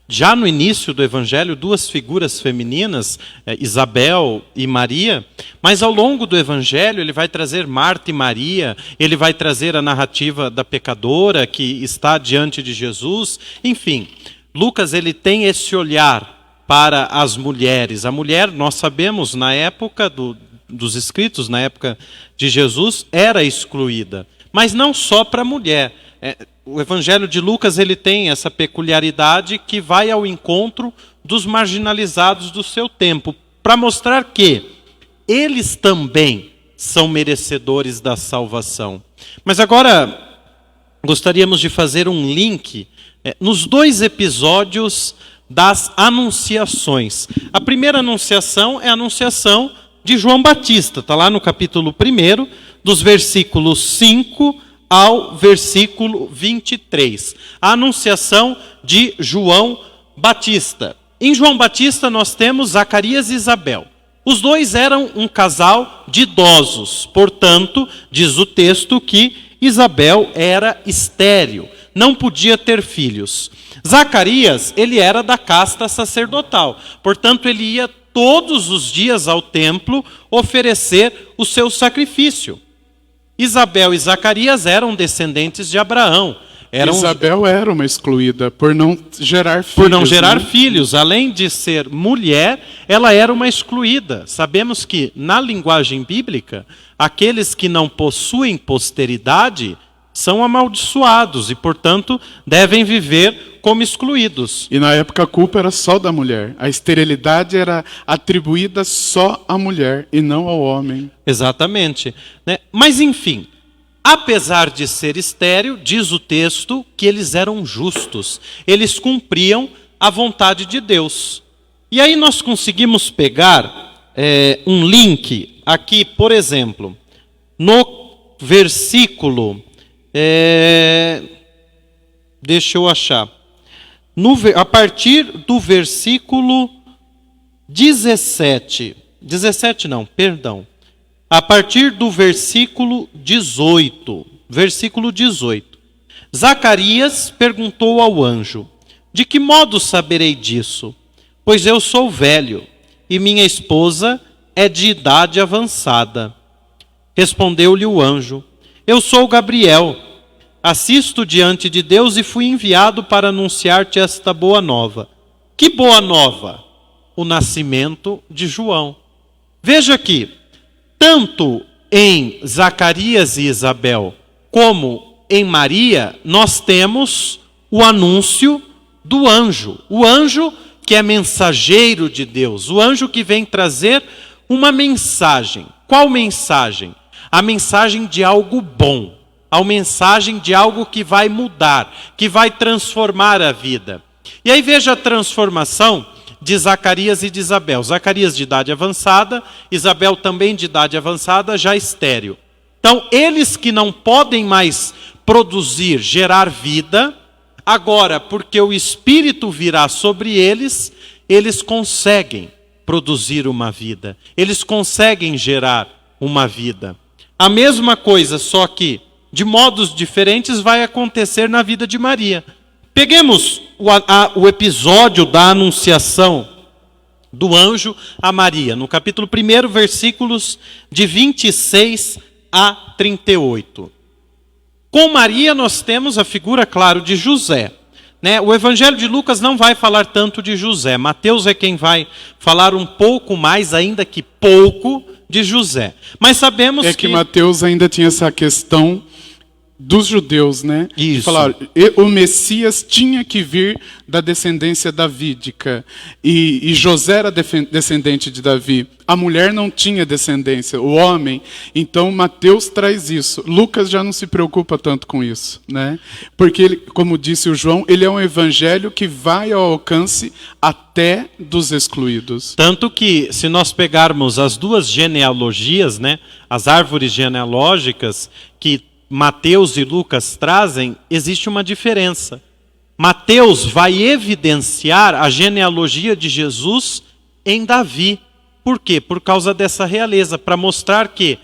já no início do Evangelho, duas figuras femininas, Isabel e Maria, mas ao longo do Evangelho ele vai trazer Marta e Maria, ele vai trazer a narrativa da pecadora que está diante de Jesus. Enfim, Lucas ele tem esse olhar para as mulheres. A mulher, nós sabemos, na época dos escritos, na época de Jesus, era excluída. Mas não só para a mulher. O Evangelho de Lucas ele tem essa peculiaridade que vai ao encontro dos marginalizados do seu tempo, para mostrar que eles também são merecedores da salvação. Mas agora, gostaríamos de fazer um link nos dois episódios das anunciações. A primeira anunciação é a anunciação de João Batista, está lá no capítulo 1, dos versículos 5 ao versículo 23. A anunciação de João Batista. Em João Batista nós temos Zacarias e Isabel. Os dois eram um casal de idosos, portanto, diz o texto que Isabel era estéril, não podia ter filhos. Zacarias, ele era da casta sacerdotal, portanto ele ia todos os dias ao templo oferecer o seu sacrifício. Isabel e Zacarias eram descendentes de Abraão. Isabel era uma excluída por não gerar filhos. Por não gerar filhos. Além de ser mulher, ela era uma excluída. Sabemos que, na linguagem bíblica, aqueles que não possuem posteridade são amaldiçoados e, portanto, devem viver como excluídos. E na época a culpa era só da mulher. A esterilidade era atribuída só à mulher e não ao homem. Exatamente, né? Mas, enfim, apesar de ser estéril, diz o texto que eles eram justos. Eles cumpriam a vontade de Deus. E aí nós conseguimos pegar um link aqui, por exemplo, no versículo... deixa eu achar. A partir do versículo 17. 17 não, perdão. A partir do versículo 18. Versículo 18. Zacarias perguntou ao anjo: de que modo saberei disso? Pois eu sou velho e minha esposa é de idade avançada. Respondeu-lhe o anjo: eu sou Gabriel, assisto diante de Deus e fui enviado para anunciar-te esta boa nova. Que boa nova? O nascimento de João. Veja aqui, tanto em Zacarias e Isabel, como em Maria, nós temos o anúncio do anjo. O anjo que é mensageiro de Deus, o anjo que vem trazer uma mensagem. Qual mensagem? A mensagem de algo bom, a mensagem de algo que vai mudar, que vai transformar a vida. E aí veja a transformação de Zacarias e de Isabel. Zacarias de idade avançada, Isabel também de idade avançada, já estéril. Então, eles que não podem mais produzir, gerar vida, agora, porque o Espírito virá sobre eles, eles conseguem produzir uma vida, eles conseguem gerar uma vida. A mesma coisa, só que de modos diferentes, vai acontecer na vida de Maria. Peguemos o episódio da anunciação do anjo a Maria, no capítulo 1, versículos de 26 a 38. Com Maria nós temos a figura, claro, de José. Né? O Evangelho de Lucas não vai falar tanto de José. Mateus é quem vai falar um pouco mais, ainda que pouco, de José. Mas sabemos que Mateus ainda tinha essa questão dos judeus, né? Isso. Falaram, o Messias tinha que vir da descendência davídica. E José era descendente de Davi. A mulher não tinha descendência, o homem. Então Mateus traz isso. Lucas já não se preocupa tanto com isso, né? Porque ele, como disse o João, ele é um evangelho que vai ao alcance até dos excluídos. Tanto que, se nós pegarmos as duas genealogias, né, as árvores genealógicas que Mateus e Lucas trazem, existe uma diferença. Mateus vai evidenciar a genealogia de Jesus em Davi. Por quê? Por causa dessa realeza, para mostrar que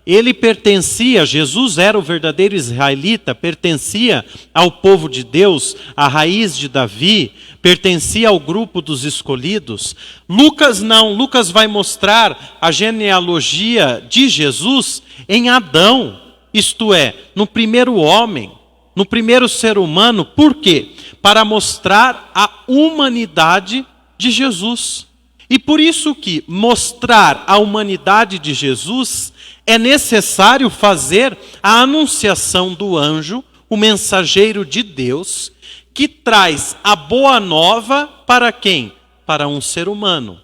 ele pertencia, Jesus era o verdadeiro israelita, pertencia ao povo de Deus, à raiz de Davi, pertencia ao grupo dos escolhidos. Lucas não, Lucas vai mostrar a genealogia de Jesus em Adão. Isto é, no primeiro homem, no primeiro ser humano. Por quê? Para mostrar a humanidade de Jesus. E por isso que mostrar a humanidade de Jesus é necessário fazer a anunciação do anjo, o mensageiro de Deus, que traz a boa nova para quem? Para um ser humano,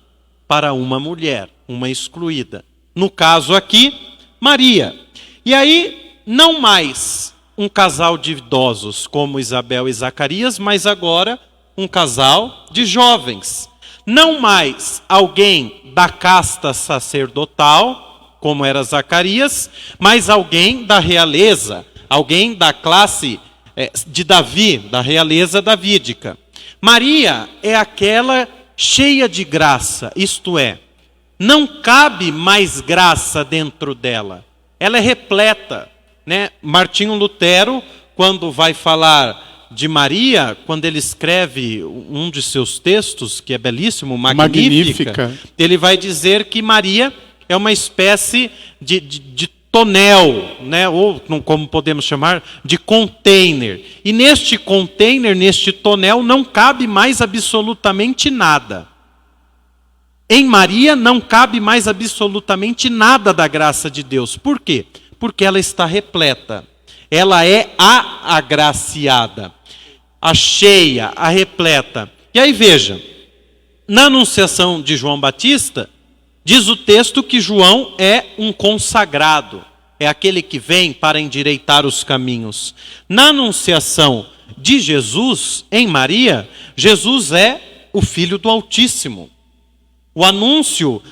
para uma mulher, uma excluída. No caso aqui, Maria. E aí, não mais um casal de idosos como Isabel e Zacarias, mas agora um casal de jovens. Não mais alguém da casta sacerdotal, como era Zacarias, mas alguém da realeza, alguém da classe de Davi, da realeza davídica. Maria é aquela cheia de graça, isto é, não cabe mais graça dentro dela. Ela é repleta. Né? Martinho Lutero, quando vai falar de Maria, quando ele escreve um de seus textos, que é belíssimo, Magnífica, ele vai dizer que Maria é uma espécie de tonel, né? Ou como podemos chamar, de container. E neste container, neste tonel, não cabe mais absolutamente nada. Em Maria não cabe mais absolutamente nada da graça de Deus. Por quê? Porque ela está repleta. Ela é a agraciada, a cheia, a repleta. E aí veja, na anunciação de João Batista, diz o texto que João é um consagrado, é aquele que vem para endireitar os caminhos. Na anunciação de Jesus em Maria, Jesus é o Filho do Altíssimo. O anúncio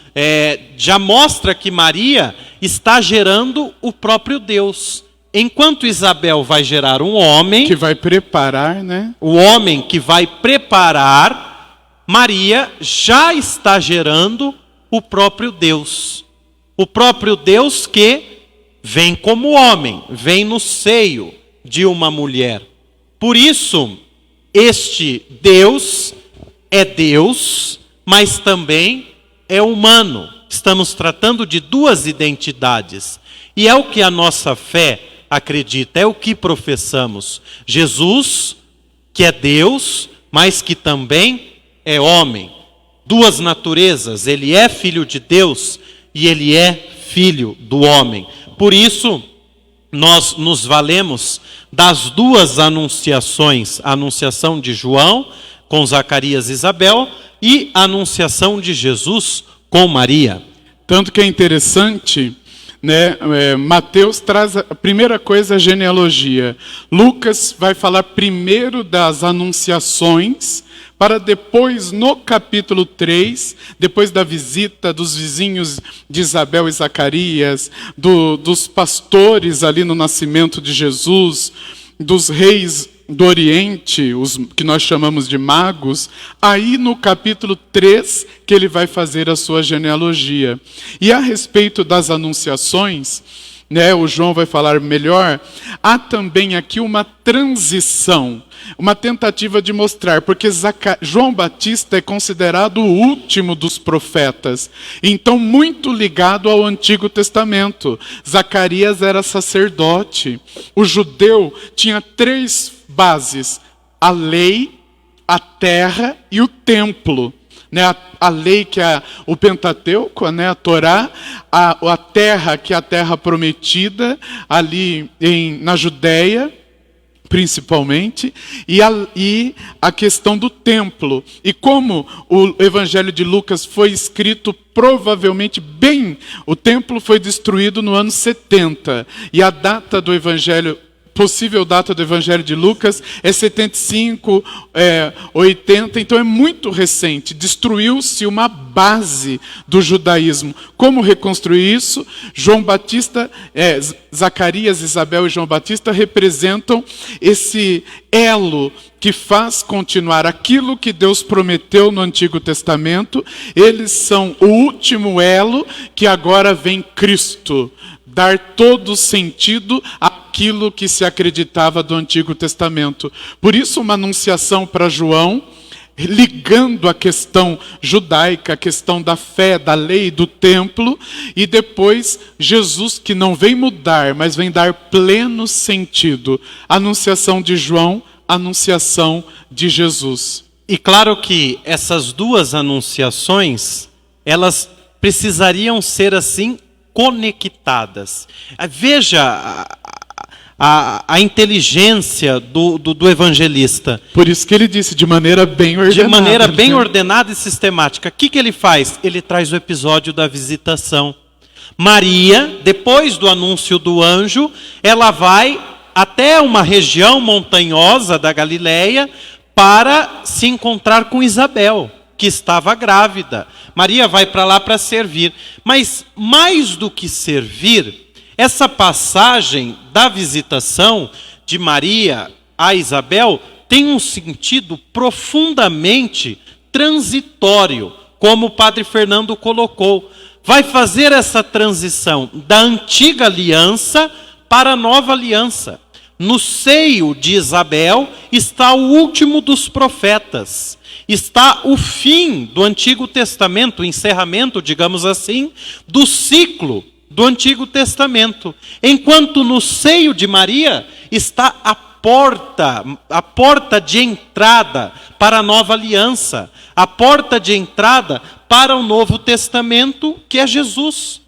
já mostra que Maria está gerando o próprio Deus. Enquanto Isabel vai gerar um homem, Que vai preparar, né? o homem que vai preparar, Maria já está gerando o próprio Deus. O próprio Deus que vem como homem, vem no seio de uma mulher. Por isso, este Deus é Deus, mas também é humano. Estamos tratando de duas identidades. E é o que a nossa fé acredita, é o que professamos. Jesus, que é Deus, mas que também é homem. Duas naturezas, ele é filho de Deus e ele é filho do homem. Por isso, nós nos valemos das duas anunciações, a anunciação de João com Zacarias e Isabel e a anunciação de Jesus com Maria. Tanto que é interessante, né? Mateus traz a primeira coisa, a genealogia. Lucas vai falar primeiro das anunciações, para depois, no capítulo 3, depois da visita dos vizinhos de Isabel e Zacarias, dos pastores ali no nascimento de Jesus, dos reis do Oriente, os que nós chamamos de magos, aí no capítulo 3 que ele vai fazer a sua genealogia. E a respeito das anunciações, né, o João vai falar melhor, há também aqui uma transição, uma tentativa de mostrar, porque João Batista é considerado o último dos profetas, então muito ligado ao Antigo Testamento. Zacarias era sacerdote. O judeu tinha 3 bases: a lei, a terra e o templo. Né, a lei, que é o Pentateuco, né, a Torá, a terra, que é a terra prometida, ali na Judéia, principalmente, e a questão do templo. E como o Evangelho de Lucas foi escrito provavelmente o templo foi destruído no ano 70, e a data do Evangelho, possível data do Evangelho de Lucas é 75, 80, então é muito recente. Destruiu-se uma base do judaísmo. Como reconstruir isso? João Batista, Zacarias, Isabel e João Batista representam esse elo que faz continuar aquilo que Deus prometeu no Antigo Testamento. Eles são o último elo que agora vem Cristo dar todo sentido àquilo que se acreditava do Antigo Testamento. Por isso, uma anunciação para João, ligando a questão judaica, a questão da fé, da lei, do templo, e depois Jesus, que não vem mudar, mas vem dar pleno sentido. Anunciação de João, anunciação de Jesus. E claro que essas duas anunciações, elas precisariam ser assim conectadas. Veja a inteligência do evangelista. Por isso que ele disse, de maneira bem ordenada. De maneira bem ordenada e sistemática. O que ele faz? Ele traz o episódio da visitação. Maria, depois do anúncio do anjo, ela vai até uma região montanhosa da Galileia para se encontrar com Isabel, que estava grávida. Maria vai para lá para servir. Mas mais do que servir, essa passagem da visitação de Maria a Isabel tem um sentido profundamente transitório, como o padre Fernando colocou. Vai fazer essa transição da antiga aliança para a nova aliança. No seio de Isabel está o último dos profetas. Está o fim do Antigo Testamento, o encerramento, digamos assim, do ciclo do Antigo Testamento. Enquanto no seio de Maria está a porta de entrada para a nova aliança, a porta de entrada para o Novo Testamento, que é Jesus.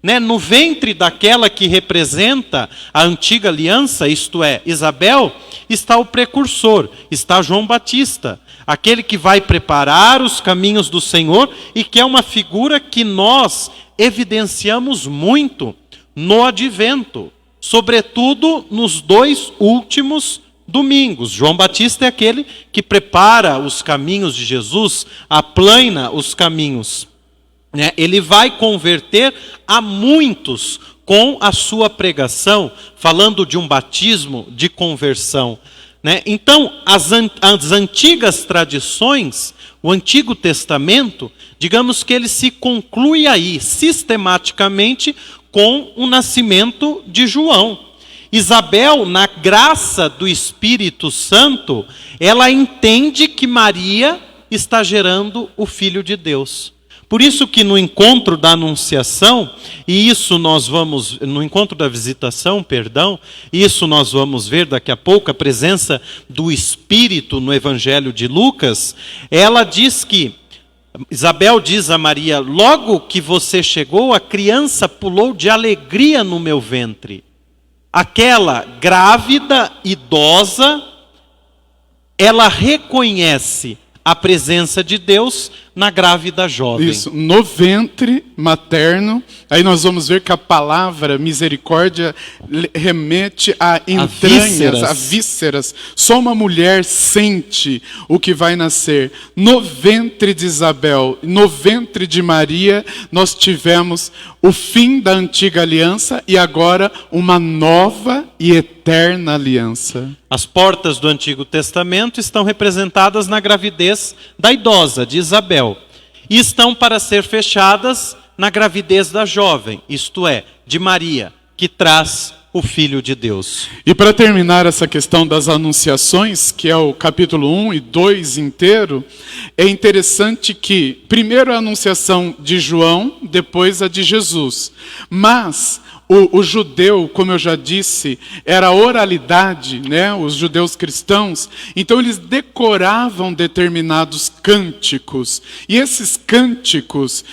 né, no ventre daquela que representa a antiga aliança, isto é, Isabel, está o precursor, está João Batista, aquele que vai preparar os caminhos do Senhor e que é uma figura que nós evidenciamos muito no advento, sobretudo nos 2 últimos domingos. João Batista é aquele que prepara os caminhos de Jesus, aplana os caminhos. Ele vai converter a muitos com a sua pregação, falando de um batismo de conversão. Então, as antigas tradições, o Antigo Testamento, digamos que ele se conclui aí, sistematicamente, com o nascimento de João. Isabel, na graça do Espírito Santo, ela entende que Maria está gerando o Filho de Deus. Por isso que no encontro da Anunciação, e isso nós vamos, no encontro da visitação, perdão, isso nós vamos ver daqui a pouco, a presença do Espírito no Evangelho de Lucas, ela diz que, Isabel diz a Maria, logo que você chegou, a criança pulou de alegria no meu ventre. Aquela grávida, idosa, ela reconhece a presença de Deus na grávida jovem. Isso, no ventre materno. Aí nós vamos ver que a palavra misericórdia remete a entranhas, a vísceras. Só uma mulher sente o que vai nascer. No ventre de Isabel, no ventre de Maria, nós tivemos o fim da antiga aliança e agora uma nova e eterna aliança. As portas do Antigo Testamento estão representadas na gravidez da idosa, de Isabel, e estão para ser fechadas na gravidez da jovem, isto é, de Maria, que traz o Filho de Deus. E para terminar essa questão das anunciações, que é o capítulo 1 e 2 inteiro, é interessante que primeiro a anunciação de João, depois a de Jesus. Mas o judeu, como eu já disse, era oralidade, né? Os judeus cristãos, então eles decoravam determinados cânticos. E esses cânticos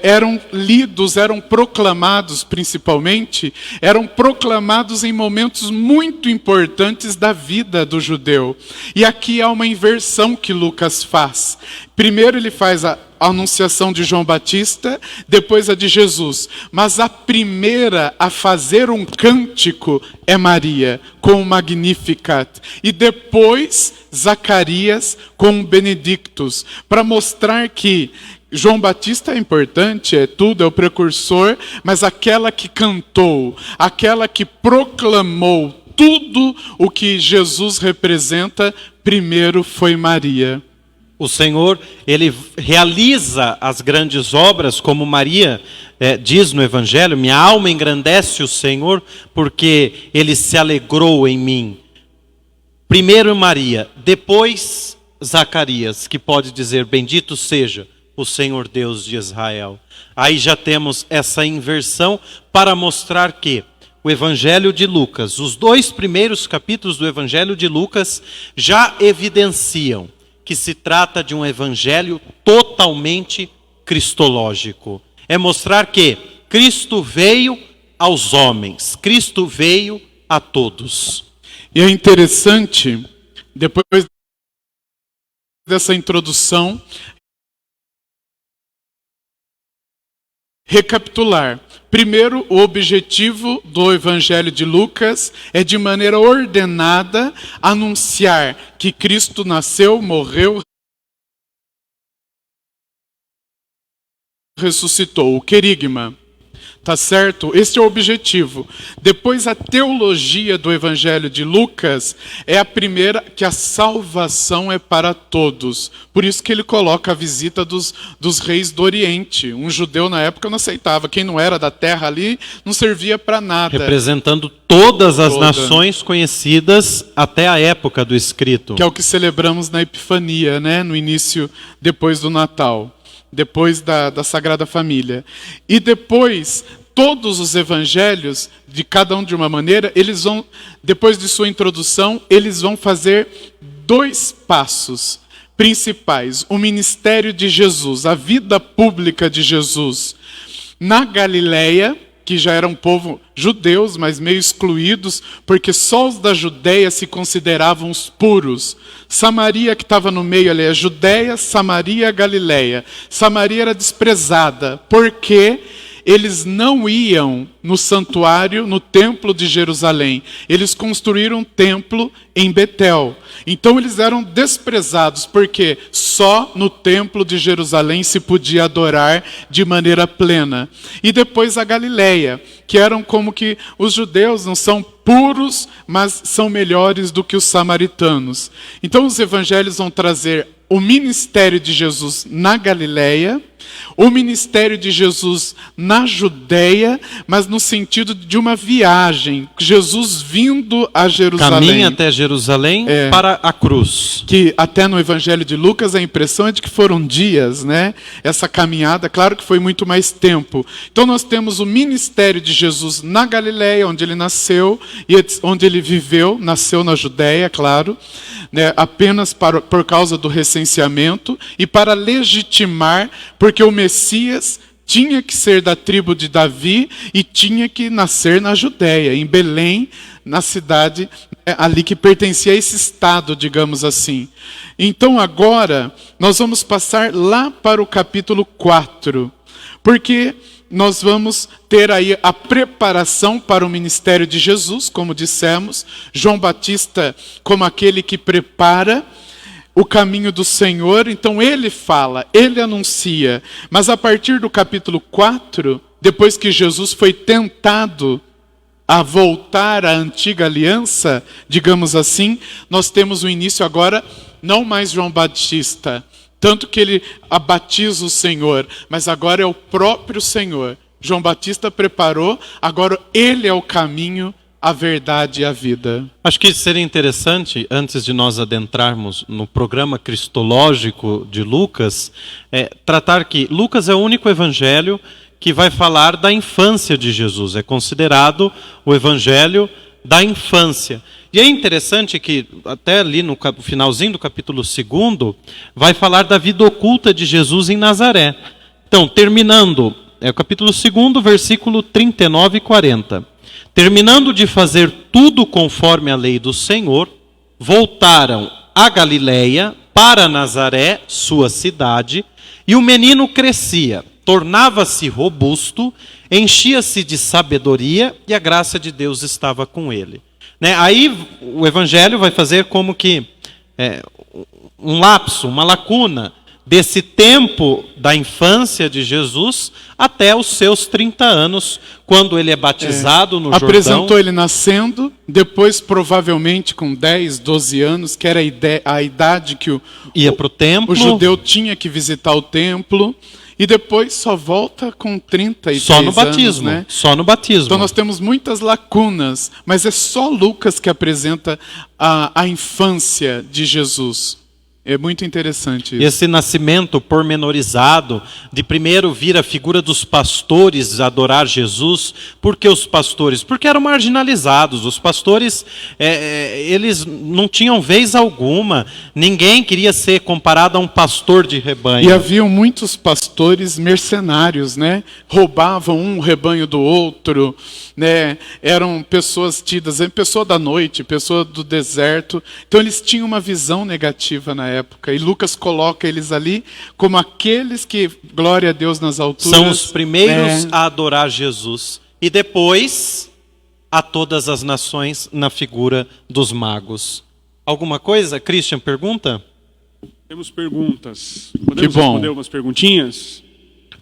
eram lidos, eram proclamados principalmente, eram proclamados em momentos muito importantes da vida do judeu. E aqui há uma inversão que Lucas faz. Primeiro ele faz a anunciação de João Batista, depois a de Jesus. Mas a primeira a fazer um cântico é Maria, com o Magnificat. E depois Zacarias com o Benedictus, para mostrar que João Batista é importante, é tudo, é o precursor, mas aquela que cantou, aquela que proclamou tudo o que Jesus representa, primeiro foi Maria. O Senhor, ele realiza as grandes obras, como Maria diz no Evangelho, minha alma engrandece o Senhor, porque ele se alegrou em mim. Primeiro Maria, depois Zacarias, que pode dizer, bendito seja o Senhor Deus de Israel. Aí já temos essa inversão para mostrar que o Evangelho de Lucas, os 2 primeiros capítulos do Evangelho de Lucas já evidenciam que se trata de um evangelho totalmente cristológico. É mostrar que Cristo veio aos homens, Cristo veio a todos. E é interessante, depois dessa introdução, recapitular. Primeiro, o objetivo do Evangelho de Lucas é, de maneira ordenada, anunciar que Cristo nasceu, morreu, ressuscitou. O querigma. Tá certo? Esse é o objetivo. Depois, a teologia do Evangelho de Lucas é a primeira, que a salvação é para todos. Por isso que ele coloca a visita dos reis do Oriente. Um judeu na época não aceitava. Quem não era da terra ali não servia para nada. Representando todas as nações conhecidas até a época do escrito. Que é o que celebramos na Epifania, né? No início, depois do Natal. Depois da Sagrada Família. E depois, todos os evangelhos, de cada um de uma maneira, eles vão, depois de sua introdução, eles vão fazer 2 passos principais. O ministério de Jesus, a vida pública de Jesus na Galileia, que já eram um povo judeus, mas meio excluídos, porque só os da Judéia se consideravam os puros. Samaria, que estava no meio ali, é Judéia, Samaria, Galileia. Samaria era desprezada, porque eles não iam no santuário, no templo de Jerusalém. Eles construíram um templo em Betel. Então eles eram desprezados, porque só no templo de Jerusalém se podia adorar de maneira plena. E depois a Galileia, que eram como que os judeus não são puros, mas são melhores do que os samaritanos. Então os evangelhos vão trazer o ministério de Jesus na Galileia, o ministério de Jesus na Judéia, mas no sentido de uma viagem, Jesus vindo a Jerusalém. Caminha até Jerusalém para a cruz. Que até no Evangelho de Lucas a impressão é de que foram dias, né? Essa caminhada, claro que foi muito mais tempo. Então nós temos o ministério de Jesus na Galileia, onde ele nasceu e onde ele viveu, nasceu na Judéia, claro, né? Apenas por causa do recenseamento e para legitimar, porque o Messias tinha que ser da tribo de Davi e tinha que nascer na Judéia, em Belém, na cidade ali que pertencia a esse estado, digamos assim. Então agora nós vamos passar lá para o capítulo 4, porque nós vamos ter aí a preparação para o ministério de Jesus, como dissemos, João Batista como aquele que prepara o caminho do Senhor. Então ele fala, ele anuncia, mas a partir do capítulo 4, depois que Jesus foi tentado a voltar à antiga aliança, digamos assim, nós temos o início agora, não mais João Batista, tanto que ele batiza o Senhor, mas agora é o próprio Senhor. João Batista preparou, agora ele é o caminho, a verdade e a vida. Acho que seria interessante, antes de nós adentrarmos no programa cristológico de Lucas, tratar que Lucas é o único evangelho que vai falar da infância de Jesus. É considerado o evangelho da infância. E é interessante que, até ali no finalzinho do capítulo 2, vai falar da vida oculta de Jesus em Nazaré. Então, terminando, é o capítulo 2, versículo 39 e 40. Terminando de fazer tudo conforme a lei do Senhor, voltaram a Galileia, para Nazaré, sua cidade, e o menino crescia, tornava-se robusto, enchia-se de sabedoria, e a graça de Deus estava com ele. Aí o Evangelho vai fazer como que um lapso, uma lacuna, desse tempo da infância de Jesus até os seus 30 anos, quando ele é batizado no Jordão. Apresentou ele nascendo, depois provavelmente com 10, 12 anos, que era a idade que ia para o templo. O judeu tinha que visitar o templo, e depois só volta com 33 só no batismo, anos, né? Só no batismo. Então nós temos muitas lacunas, mas é só Lucas que apresenta a infância de Jesus. É muito interessante isso. Esse nascimento pormenorizado, de primeiro vir a figura dos pastores adorar Jesus. Por que os pastores? Porque eram marginalizados. Os pastores, eles não tinham vez alguma. Ninguém queria ser comparado a um pastor de rebanho. E haviam muitos pastores mercenários, né? Roubavam um rebanho do outro, né? Eram pessoas tidas, pessoa da noite, pessoa do deserto. Então eles tinham uma visão negativa na época. E Lucas coloca eles ali como aqueles que, glória a Deus nas alturas. São os primeiros a adorar Jesus. E depois a todas as nações na figura dos magos. Alguma coisa? Christian, pergunta? Temos perguntas. Podemos que bom. Responder umas perguntinhas?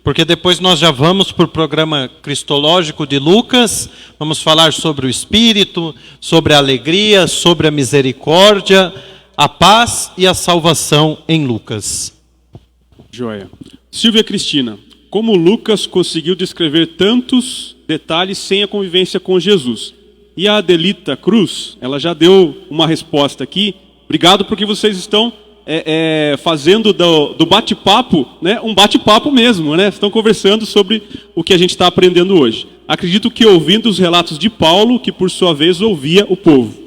Porque depois nós já vamos para o programa cristológico de Lucas, vamos falar sobre o Espírito, sobre a alegria, sobre a misericórdia, a paz e a salvação em Lucas. Joia. Silvia Cristina, como Lucas conseguiu descrever tantos detalhes sem a convivência com Jesus? E a Adelita Cruz, ela já deu uma resposta aqui. Obrigado porque vocês estão fazendo do bate-papo, né, um bate-papo mesmo, né? Estão conversando sobre o que a gente está aprendendo hoje. Acredito que ouvindo os relatos de Paulo, que por sua vez ouvia o povo.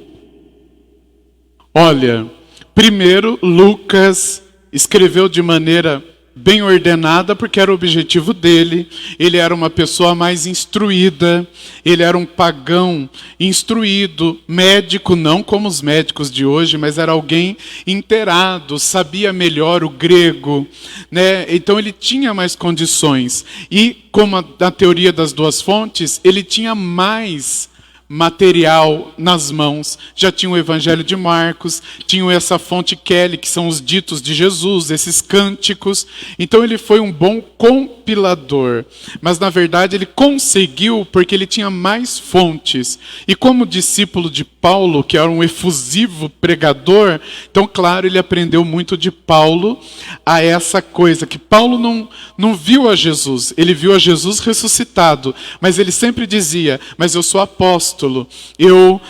Olha, primeiro Lucas escreveu de maneira bem ordenada, porque era o objetivo dele. Ele era uma pessoa mais instruída, ele era um pagão instruído, médico, não como os médicos de hoje, mas era alguém inteirado, sabia melhor o grego, né? Então ele tinha mais condições. E como na teoria das duas fontes, ele tinha mais material nas mãos. Já tinha o Evangelho de Marcos, tinha essa fonte Kelly, que são os ditos de Jesus, esses cânticos. Então ele foi um bom compilador, mas na verdade ele conseguiu porque ele tinha mais fontes. E como discípulo de Paulo, que era um efusivo pregador, então claro, ele aprendeu muito de Paulo a essa coisa, que Paulo não viu a Jesus, ele viu a Jesus ressuscitado, mas ele sempre dizia, mas eu sou apóstolo, eu,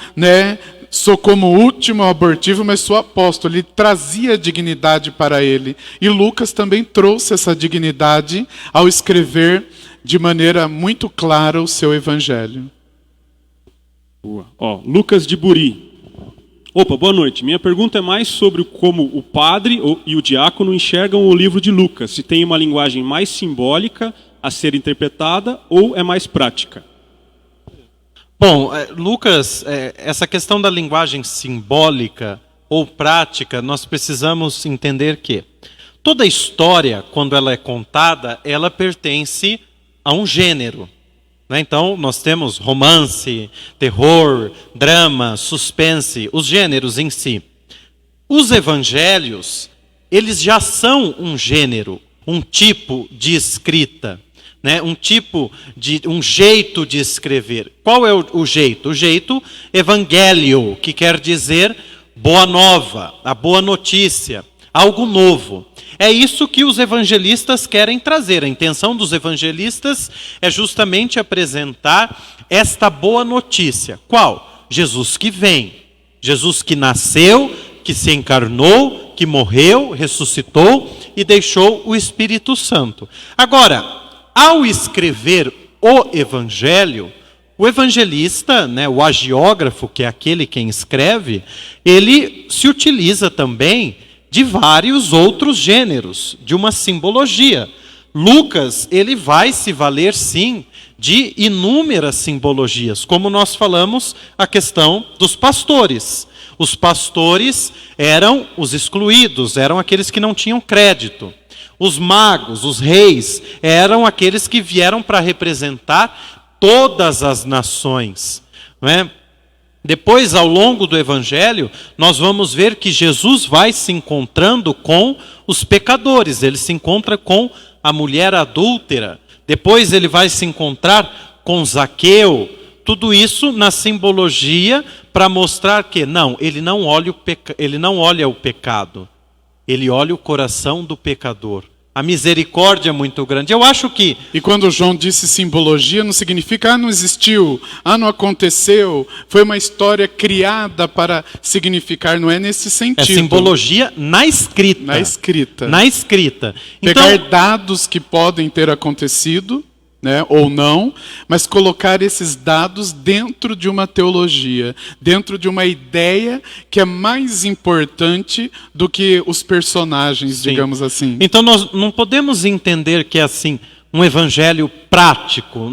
sou como o último abortivo, mas sou apóstolo. Ele trazia dignidade para ele. E Lucas também trouxe essa dignidade ao escrever de maneira muito clara o seu evangelho. Boa. Lucas de Buri. Opa, boa noite. Minha pergunta é mais sobre como o padre e o diácono enxergam o livro de Lucas. Se tem uma linguagem mais simbólica a ser interpretada ou é mais prática? Bom, Lucas, essa questão da linguagem simbólica ou prática, nós precisamos entender que toda história, quando ela é contada, ela pertence a um gênero, né? Então, nós temos romance, terror, drama, suspense, os gêneros em si. Os evangelhos, eles já são um gênero, um tipo de escrita. Um jeito de escrever. Qual é o jeito? O jeito evangelho, que quer dizer boa nova, a boa notícia, algo novo. É isso que os evangelistas querem trazer. A intenção dos evangelistas é justamente apresentar esta boa notícia. Qual? Jesus que vem. Jesus que nasceu, que se encarnou, que morreu, ressuscitou e deixou o Espírito Santo. Agora, ao escrever o evangelho, o evangelista, o agiógrafo, que é aquele quem escreve, ele se utiliza também de vários outros gêneros, de uma simbologia. Lucas, ele vai se valer sim de inúmeras simbologias, como nós falamos a questão dos pastores. Os pastores eram os excluídos, eram aqueles que não tinham crédito. Os magos, os reis, eram aqueles que vieram para representar todas as nações. Não é? Depois, ao longo do Evangelho, nós vamos ver que Jesus vai se encontrando com os pecadores. Ele se encontra com a mulher adúltera. Depois ele vai se encontrar com Zaqueu. Tudo isso na simbologia para mostrar que ele não olha o pecado. Ele olha o coração do pecador. A misericórdia é muito grande. Eu acho que... E quando João disse simbologia, não significa, não existiu, não aconteceu, foi uma história criada para significar, não é nesse sentido. É simbologia na escrita. Na escrita. Na escrita. Pegar dados que podem ter acontecido, ou não, mas colocar esses dados dentro de uma teologia, dentro de uma ideia que é mais importante do que os personagens, Sim. digamos assim. Então nós não podemos entender que é assim, um evangelho prático.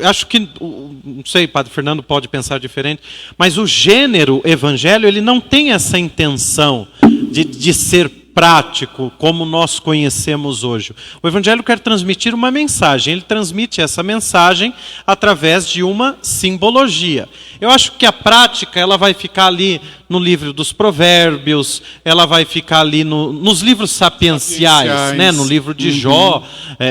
Acho que, não sei, Padre Fernando pode pensar diferente, mas o gênero evangelho, ele não tem essa intenção de ser prático, como nós conhecemos hoje. O Evangelho quer transmitir uma mensagem. Ele transmite essa mensagem através de uma simbologia. Eu acho que a prática ela vai ficar ali no livro dos Provérbios, ela vai ficar ali nos livros sapienciais, no livro de Jó,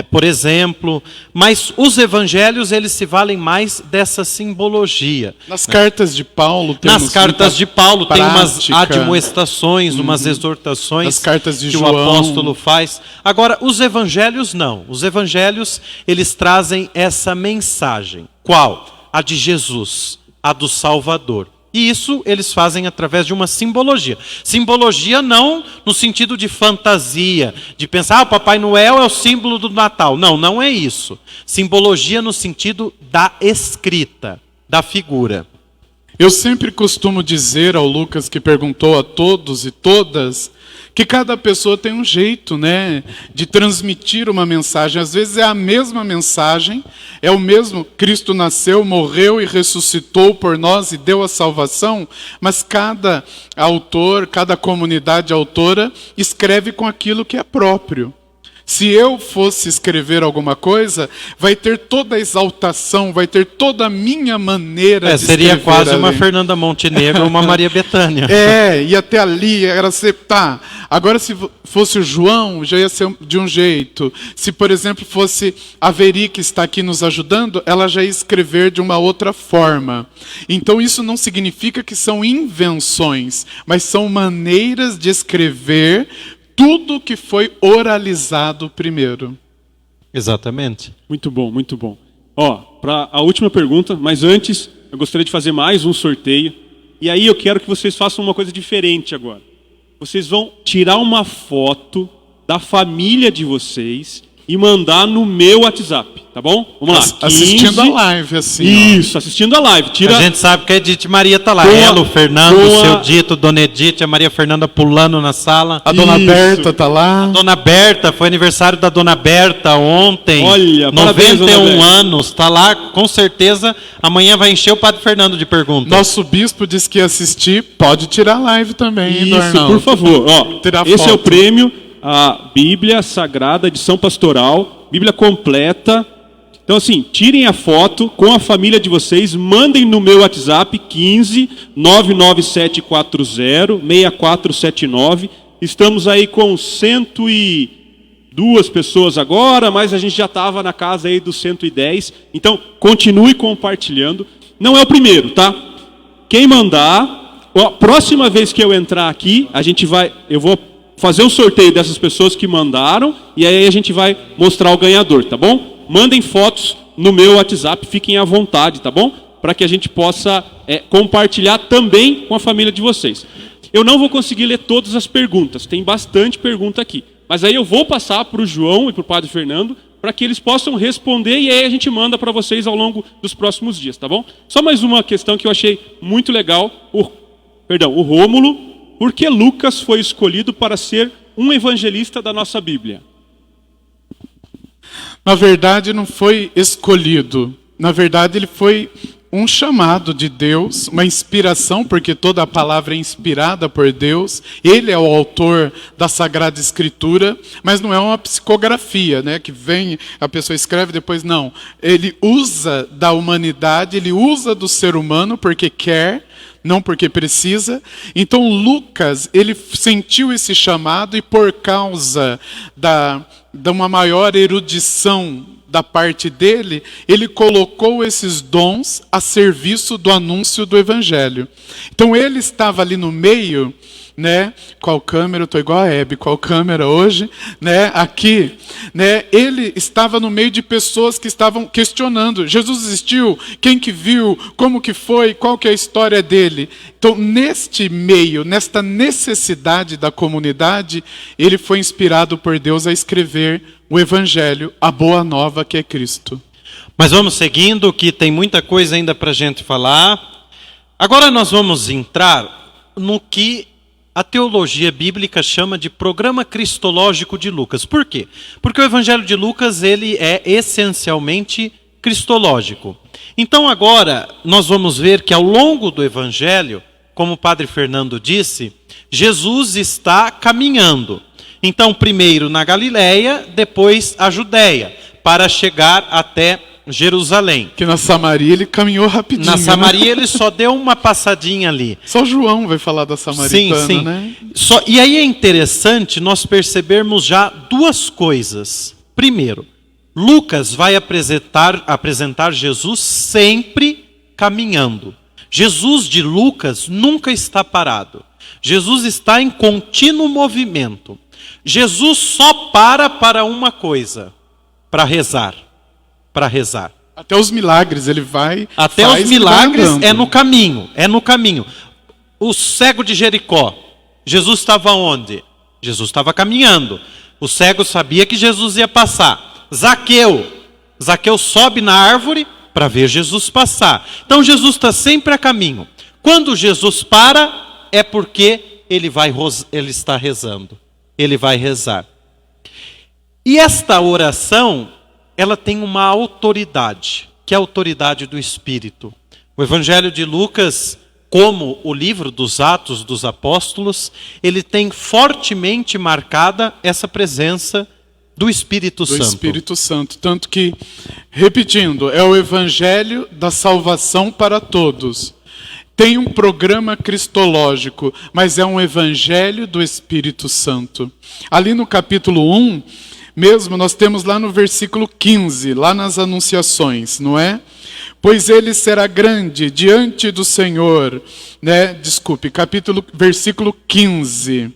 por exemplo. Mas os Evangelhos, eles se valem mais dessa simbologia. Nas cartas de Paulo, tem umas admoestações, umas exortações. Nas cartas de que João. O apóstolo faz. Agora, os evangelhos não. Os evangelhos, eles trazem essa mensagem. Qual? A de Jesus, a do Salvador. E isso eles fazem através de uma simbologia. Simbologia não no sentido de fantasia, de pensar, o Papai Noel é o símbolo do Natal. Não, não é isso. Simbologia no sentido da escrita, da figura. Eu sempre costumo dizer ao Lucas, que perguntou a todos e todas, que cada pessoa tem um jeito, né, de transmitir uma mensagem. Às vezes é a mesma mensagem, é o mesmo, Cristo nasceu, morreu e ressuscitou por nós e deu a salvação, mas cada autor, cada comunidade autora escreve com aquilo que é próprio. Se eu fosse escrever alguma coisa, vai ter toda a exaltação, vai ter toda a minha maneira de seria escrever quase ali. uma Fernanda Montenegro ou uma Maria Bethânia. E até ali era ser, tá. Agora se fosse o João, já ia ser de um jeito. Se, por exemplo, fosse a Veri, que está aqui nos ajudando, ela já ia escrever de uma outra forma. Então isso não significa que são invenções, mas são maneiras de escrever tudo que foi oralizado primeiro. Exatamente. Muito bom, muito bom. Ó, para a última pergunta, mas antes eu gostaria de fazer mais um sorteio. E aí eu quero que vocês façam uma coisa diferente agora. Vocês vão tirar uma foto da família de vocês e mandar no meu WhatsApp, tá bom? Vamos lá. 15... Assistindo a live, assim. Isso, assistindo a live. A gente sabe que a Edith Maria está lá. Ela, o Fernando, o seu Dito, Dona Edith, a Maria Fernanda pulando na sala. A Dona Berta está lá. A Dona Berta, foi aniversário da Dona Berta ontem. Olha, 91 anos, está lá, com certeza. Amanhã vai encher o Padre Fernando de perguntas. Nosso bispo disse que ia assistir, pode tirar a live também. Isso, por favor. Ó, esse é o prêmio. A Bíblia Sagrada, edição pastoral, Bíblia completa. Então assim, tirem a foto com a família de vocês, mandem no meu WhatsApp 15 99740 6479. Estamos aí com 102 pessoas agora, mas a gente já estava na casa aí dos 110. Então continue compartilhando. Não é o primeiro, tá? Quem mandar, a próxima vez que eu entrar aqui, eu vou fazer um sorteio dessas pessoas que mandaram e aí a gente vai mostrar o ganhador, tá bom? Mandem fotos no meu WhatsApp, fiquem à vontade, tá bom? Para que a gente possa compartilhar também com a família de vocês. Eu não vou conseguir ler todas as perguntas, tem bastante pergunta aqui. Mas aí eu vou passar para o João e para o Padre Fernando para que eles possam responder e aí a gente manda para vocês ao longo dos próximos dias, tá bom? Só mais uma questão que eu achei muito legal. O Rômulo. Por que Lucas foi escolhido para ser um evangelista da nossa Bíblia? Na verdade, não foi escolhido. Na verdade, ele foi um chamado de Deus, uma inspiração, porque toda a palavra é inspirada por Deus. Ele é o autor da Sagrada Escritura, mas não é uma psicografia, né? Que vem, a pessoa escreve depois, não. Ele usa da humanidade, ele usa do ser humano porque quer, não porque precisa. Então Lucas, ele sentiu esse chamado e por causa de uma maior erudição da parte dele, ele colocou esses dons a serviço do anúncio do Evangelho. Então ele estava ali no meio, né? Qual câmera? Eu estou igual a Hebe. Qual câmera hoje? Né? Aqui. Né? Ele estava no meio de pessoas que estavam questionando. Jesus existiu? Quem que viu? Como que foi? Qual que é a história dele? Então, neste meio, nesta necessidade da comunidade, ele foi inspirado por Deus a escrever o Evangelho, a boa nova que é Cristo. Mas vamos seguindo, que tem muita coisa ainda para a gente falar. Agora nós vamos entrar no que a teologia bíblica chama de programa cristológico de Lucas. Por quê? Porque o Evangelho de Lucas ele é essencialmente cristológico. Então agora nós vamos ver que ao longo do Evangelho, como o Padre Fernando disse, Jesus está caminhando. Então primeiro na Galileia, depois a Judéia, para chegar até Jerusalém. Que na Samaria ele caminhou rapidinho. Na Samaria ele só deu uma passadinha ali. Só João vai falar da samaritana, sim. né? E aí é interessante nós percebermos já duas coisas. Primeiro, Lucas vai apresentar Jesus sempre caminhando. Jesus de Lucas nunca está parado. Jesus está em contínuo movimento. Jesus só para uma coisa, para rezar. Para rezar. Até os milagres ele vai. Até os milagres é no caminho. O cego de Jericó, Jesus estava onde? Jesus estava caminhando. O cego sabia que Jesus ia passar. Zaqueu sobe na árvore para ver Jesus passar. Então Jesus está sempre a caminho. Quando Jesus para, é porque ele está rezando. ele vai rezar. E esta oração, ela tem uma autoridade, que é a autoridade do Espírito. O Evangelho de Lucas, como o livro dos Atos dos Apóstolos, ele tem fortemente marcada essa presença do Espírito Santo. Do Espírito Santo. Tanto que, repetindo, é o Evangelho da salvação para todos. Tem um programa cristológico, mas é um Evangelho do Espírito Santo. Ali no capítulo 1, mesmo, nós temos lá no versículo 15, lá nas Anunciações, não é? Pois ele será grande diante do Senhor, né? Versículo 15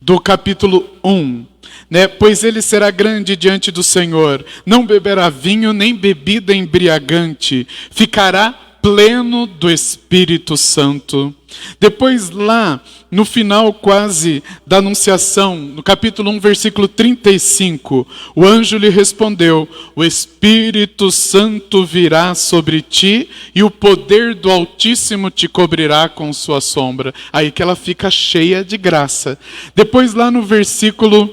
do capítulo 1. Né? Pois ele será grande diante do Senhor, não beberá vinho nem bebida embriagante, ficará pleno do Espírito Santo. Depois lá, no final quase da Anunciação, no capítulo 1, versículo 35, o anjo lhe respondeu: o Espírito Santo virá sobre ti e o poder do Altíssimo te cobrirá com sua sombra. Aí que ela fica cheia de graça. Depois lá no versículo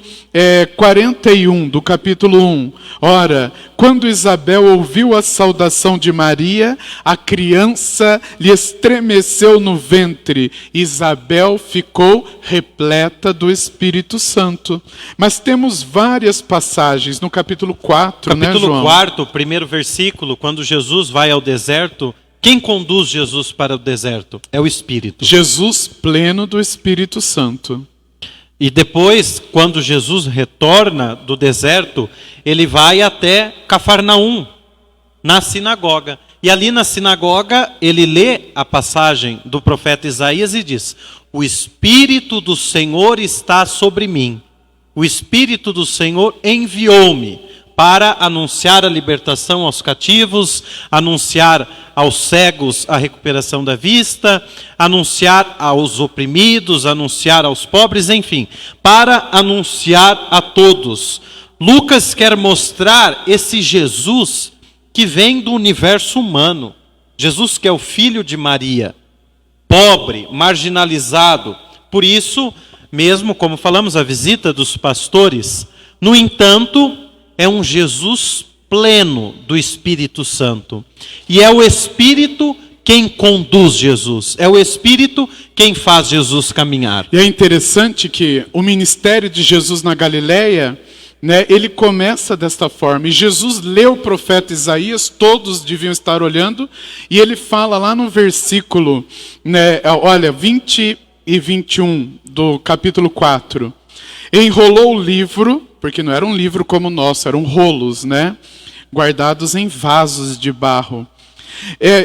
41 do capítulo 1, ora, quando Isabel ouviu a saudação de Maria, a criança lhe estremeceu no ventre. Isabel ficou repleta do Espírito Santo. Mas temos várias passagens no capítulo 4, né, João? Capítulo 4, primeiro versículo, quando Jesus vai ao deserto, quem conduz Jesus para o deserto? É o Espírito. Jesus pleno do Espírito Santo. E depois, quando Jesus retorna do deserto, ele vai até Cafarnaum, na sinagoga. E ali na sinagoga, ele lê a passagem do profeta Isaías e diz: o Espírito do Senhor está sobre mim. O Espírito do Senhor enviou-me para anunciar a libertação aos cativos, anunciar aos cegos a recuperação da vista, anunciar aos oprimidos, anunciar aos pobres, enfim, para anunciar a todos. Lucas quer mostrar esse Jesus que vem do universo humano. Jesus que é o filho de Maria, pobre, marginalizado. Por isso, mesmo como falamos, a visita dos pastores, no entanto, é um Jesus pleno do Espírito Santo. E é o Espírito quem conduz Jesus. É o Espírito quem faz Jesus caminhar. E é interessante que o ministério de Jesus na Galileia, né, ele começa desta forma. E Jesus lê o profeta Isaías, todos deviam estar olhando, e ele fala lá no versículo, né, olha, 20 e 21 do capítulo 4. Enrolou o livro, porque não era um livro como o nosso, eram rolos, né, guardados em vasos de barro.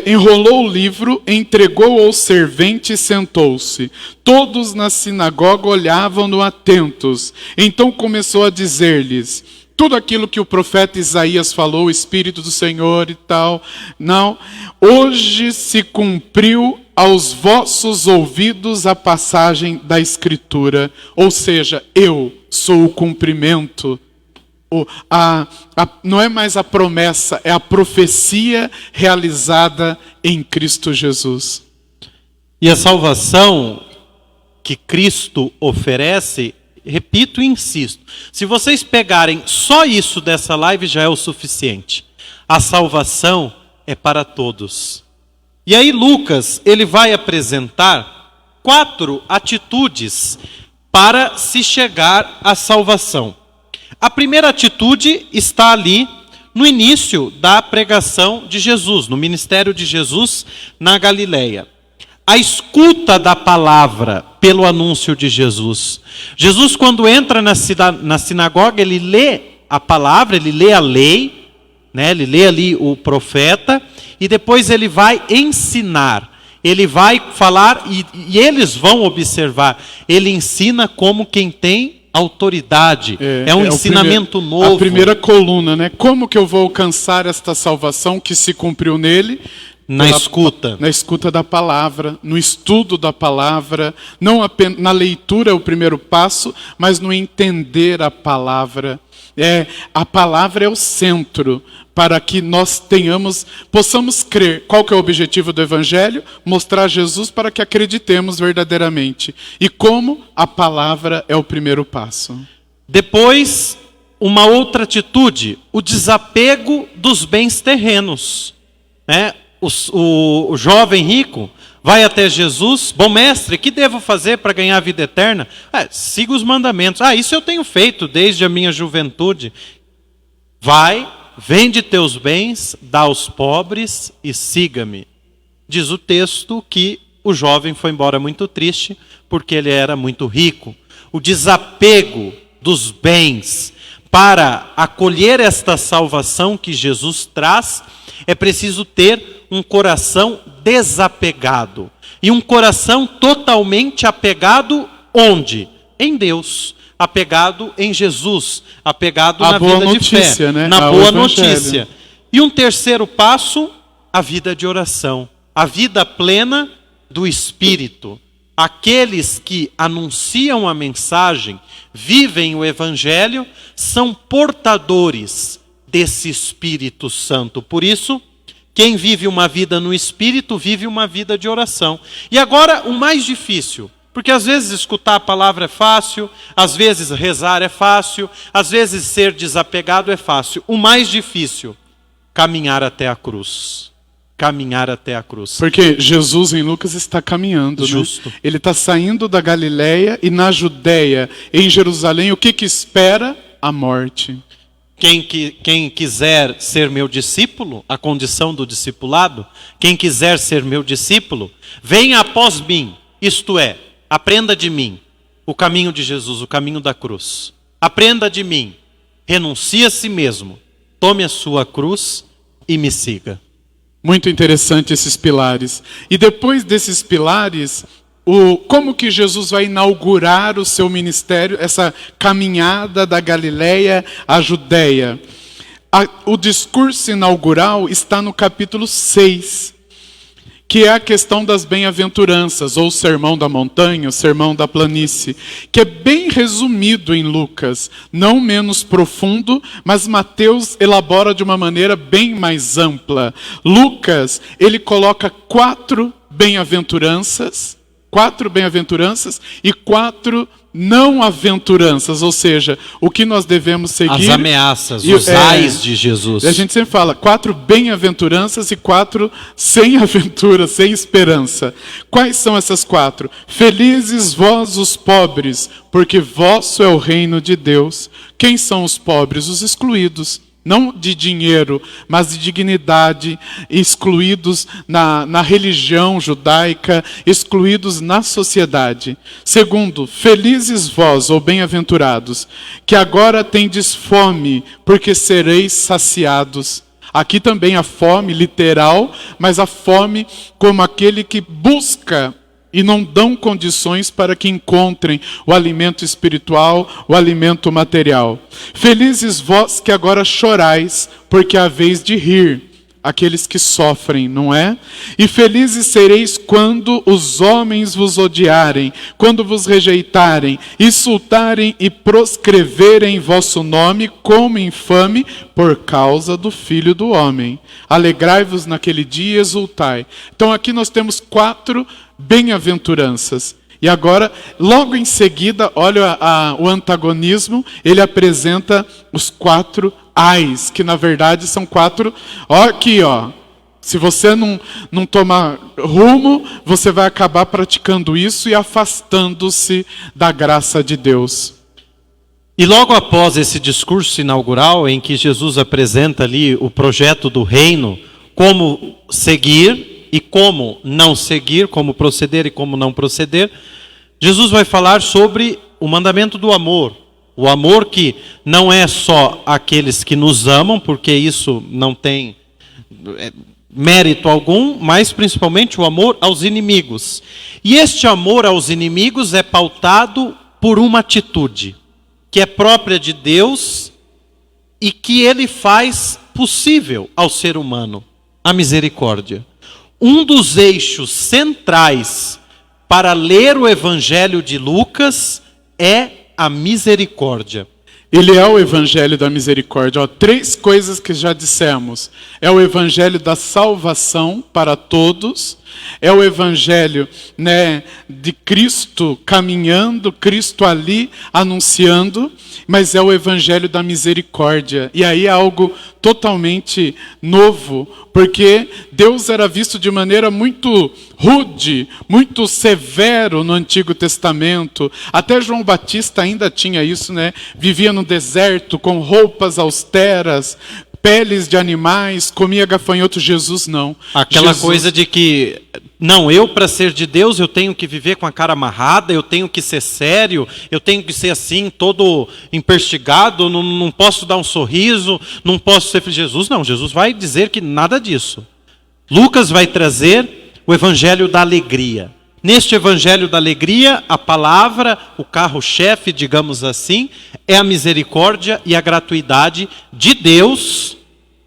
Enrolou o livro, entregou ao servente e sentou-se. Todos na sinagoga olhavam-no atentos. Então começou a dizer-lhes tudo aquilo que o profeta Isaías falou, o Espírito do Senhor e tal. Não, hoje se cumpriu aos vossos ouvidos a passagem da Escritura. Ou seja, eu sou o cumprimento. Não é mais a promessa, é a profecia realizada em Cristo Jesus. E a salvação que Cristo oferece, repito e insisto, se vocês pegarem só isso dessa live já é o suficiente. A salvação é para todos. E aí Lucas, ele vai apresentar 4 atitudes para se chegar à salvação. A primeira atitude está ali no início da pregação de Jesus, no ministério de Jesus na Galileia. A escuta da palavra pelo anúncio de Jesus. Jesus, quando entra na sinagoga, ele lê a palavra, ele lê a lei, né? Ele lê ali o profeta, e depois ele vai ensinar. Ele vai falar e eles vão observar. Ele ensina como quem tem autoridade. É um ensinamento novo. A primeira coluna, né? Como que eu vou alcançar esta salvação que se cumpriu nele? Na escuta. Na escuta da palavra, no estudo da palavra, não apenas na leitura é o primeiro passo, mas no entender a palavra. A palavra é o centro. para que nós possamos crer. Qual que é o objetivo do Evangelho? Mostrar Jesus para que acreditemos verdadeiramente. E como a palavra é o primeiro passo. Depois, uma outra atitude, o desapego dos bens terrenos. O jovem rico vai até Jesus: bom mestre, que devo fazer para ganhar a vida eterna? Siga os mandamentos. Isso eu tenho feito desde a minha juventude. Vai, vende teus bens, dá aos pobres e siga-me. Diz o texto que o jovem foi embora muito triste, porque ele era muito rico. O desapego dos bens para acolher esta salvação que Jesus traz, é preciso ter um coração desapegado. E um coração totalmente apegado onde? Em Deus. Apegado em Jesus. Apegado na vida de fé. Na boa notícia. E um terceiro passo, a vida de oração. A vida plena do Espírito. Aqueles que anunciam a mensagem, vivem o Evangelho, são portadores desse Espírito Santo. Por isso, quem vive uma vida no Espírito, vive uma vida de oração. E agora, o mais difícil, porque às vezes escutar a palavra é fácil, às vezes rezar é fácil, às vezes ser desapegado é fácil. O mais difícil, caminhar até a cruz. Caminhar até a cruz. Porque Jesus em Lucas está caminhando. Justo. Né? Ele está saindo da Galileia e na Judéia, em Jerusalém, o que espera? A morte. Quem quiser ser meu discípulo, a condição do discipulado, quem quiser ser meu discípulo, venha após mim, isto é, aprenda de mim o caminho de Jesus, o caminho da cruz. Aprenda de mim, renuncie a si mesmo, tome a sua cruz e me siga. Muito interessante esses pilares. E depois desses pilares, como que Jesus vai inaugurar o seu ministério, essa caminhada da Galileia à Judéia? O discurso inaugural está no capítulo 6, que é a questão das bem-aventuranças, ou o sermão da montanha, o sermão da planície, que é bem resumido em Lucas, não menos profundo, mas Mateus elabora de uma maneira bem mais ampla. Lucas, ele coloca 4 bem-aventuranças e 4 não-aventuranças, ou seja, o que nós devemos seguir. As ameaças, os ais de Jesus. A gente sempre fala 4 bem-aventuranças e 4 sem aventura, sem esperança. Quais são essas 4? Felizes vós os pobres, porque vosso é o reino de Deus. Quem são os pobres? Os excluídos. Não de dinheiro, mas de dignidade, excluídos na religião judaica, excluídos na sociedade. Segundo, felizes vós, ou bem-aventurados, que agora tendes fome, porque sereis saciados. Aqui também a fome literal, mas a fome como aquele que busca e não dão condições para que encontrem o alimento espiritual, o alimento material. Felizes vós que agora chorais, porque haveis de rir, aqueles que sofrem, não é? E felizes sereis quando os homens vos odiarem, quando vos rejeitarem, insultarem e proscreverem vosso nome como infame por causa do Filho do Homem. Alegrai-vos naquele dia e exultai. Então aqui nós temos 4 bem-aventuranças. E agora, logo em seguida, olha o antagonismo, ele apresenta os 4 ais, que na verdade são 4, aqui, se você não tomar rumo, você vai acabar praticando isso e afastando-se da graça de Deus. E logo após esse discurso inaugural, em que Jesus apresenta ali o projeto do reino, como seguir e como não seguir, como proceder e como não proceder, Jesus vai falar sobre o mandamento do amor. O amor que não é só aqueles que nos amam, porque isso não tem mérito algum, mas principalmente o amor aos inimigos. E este amor aos inimigos é pautado por uma atitude que é própria de Deus e que ele faz possível ao ser humano, a misericórdia. Um dos eixos centrais para ler o Evangelho de Lucas é a misericórdia. Ele é o evangelho da misericórdia. Ó, 3 coisas que já dissemos. É o evangelho da salvação para todos. É o evangelho, né, de Cristo caminhando, Cristo ali anunciando. Mas é o evangelho da misericórdia. E aí é algo totalmente novo. Porque Deus era visto de maneira muito rude, muito severo no Antigo Testamento. Até João Batista ainda tinha isso, né? Vivia no deserto com roupas austeras, peles de animais, comia gafanhoto. Jesus não. Aquela Jesus... coisa de que, não, eu para ser de Deus eu tenho que viver com a cara amarrada, eu tenho que ser sério, eu tenho que ser assim, todo empertigado, não posso dar um sorriso, não posso ser Jesus. Não, Jesus vai dizer que nada disso. Lucas vai trazer o evangelho da alegria. Neste evangelho da alegria, a palavra, o carro-chefe, digamos assim, é a misericórdia e a gratuidade de Deus,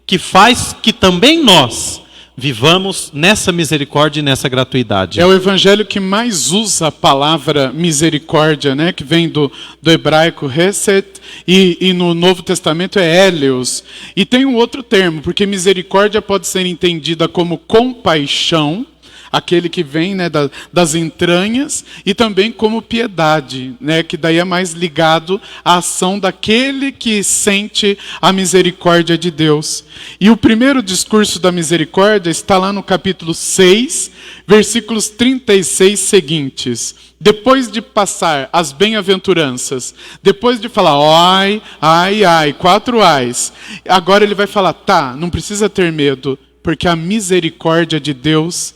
que faz que também nós vivamos nessa misericórdia e nessa gratuidade. É o evangelho que mais usa a palavra misericórdia, né? Que vem do hebraico Hesed, e no Novo Testamento é Hélios. E tem um outro termo, porque misericórdia pode ser entendida como compaixão, aquele que vem, né, das entranhas, e também como piedade, né, que daí é mais ligado à ação daquele que sente a misericórdia de Deus. E o primeiro discurso da misericórdia está lá no capítulo 6, versículos 36 seguintes. Depois de passar as bem-aventuranças, depois de falar ai, ai, ai, 4 ais, agora ele vai falar, tá, não precisa ter medo, porque a misericórdia de Deus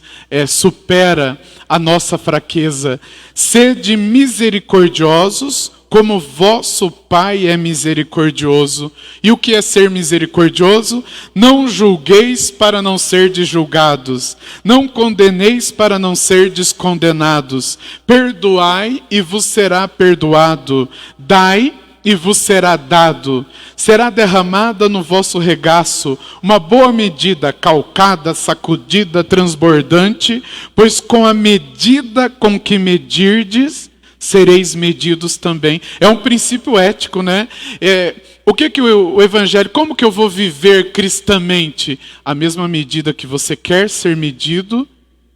supera a nossa fraqueza. Sede misericordiosos, como vosso Pai é misericordioso. E o que é ser misericordioso? Não julgueis para não serdes julgados. Não condeneis para não serdes condenados. Perdoai e vos será perdoado. Dai e vos será dado. Será derramada no vosso regaço uma boa medida, calcada, sacudida, transbordante, pois com a medida com que medirdes, sereis medidos também. É um princípio ético, né? O que o evangelho, como que eu vou viver cristamente? A mesma medida que você quer ser medido,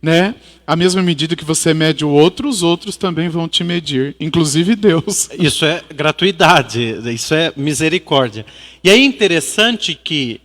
né? A mesma medida que você mede o outro, os outros também vão te medir, inclusive Deus. Isso é gratuidade, isso é misericórdia. E é interessante que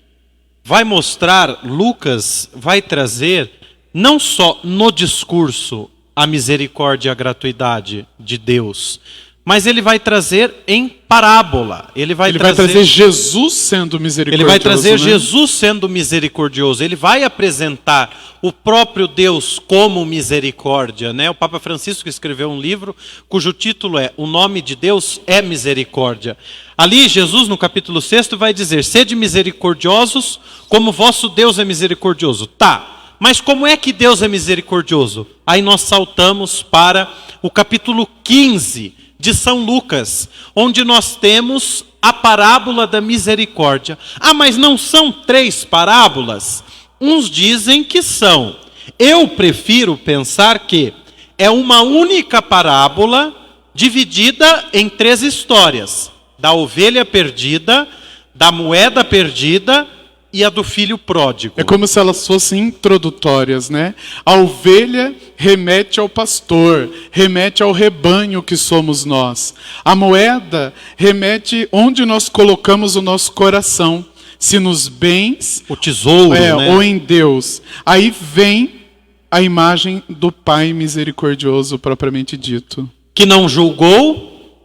vai mostrar, Lucas vai trazer, não só no discurso, a misericórdia e a gratuidade de Deus, mas ele vai trazer em parábola. Ele vai trazer Jesus sendo misericordioso. Ele vai trazer, né? Jesus sendo misericordioso. Ele vai apresentar o próprio Deus como misericórdia, né? O Papa Francisco escreveu um livro cujo título é O Nome de Deus é Misericórdia. Ali Jesus, no capítulo 6, vai dizer, sede misericordiosos como vosso Deus é misericordioso. Tá, mas como é que Deus é misericordioso? Aí nós saltamos para o capítulo 15 de São Lucas, onde nós temos a parábola da misericórdia. Ah, mas não são 3 parábolas? Uns dizem que são. Eu prefiro pensar que é uma única parábola dividida em 3 histórias. Da ovelha perdida, da moeda perdida e a do filho pródigo. É como se elas fossem introdutórias, né? A ovelha remete ao pastor, remete ao rebanho que somos nós. A moeda remete onde nós colocamos o nosso coração, se nos bens, o tesouro, né? Ou em Deus. Aí vem a imagem do Pai misericordioso propriamente dito. Que não julgou,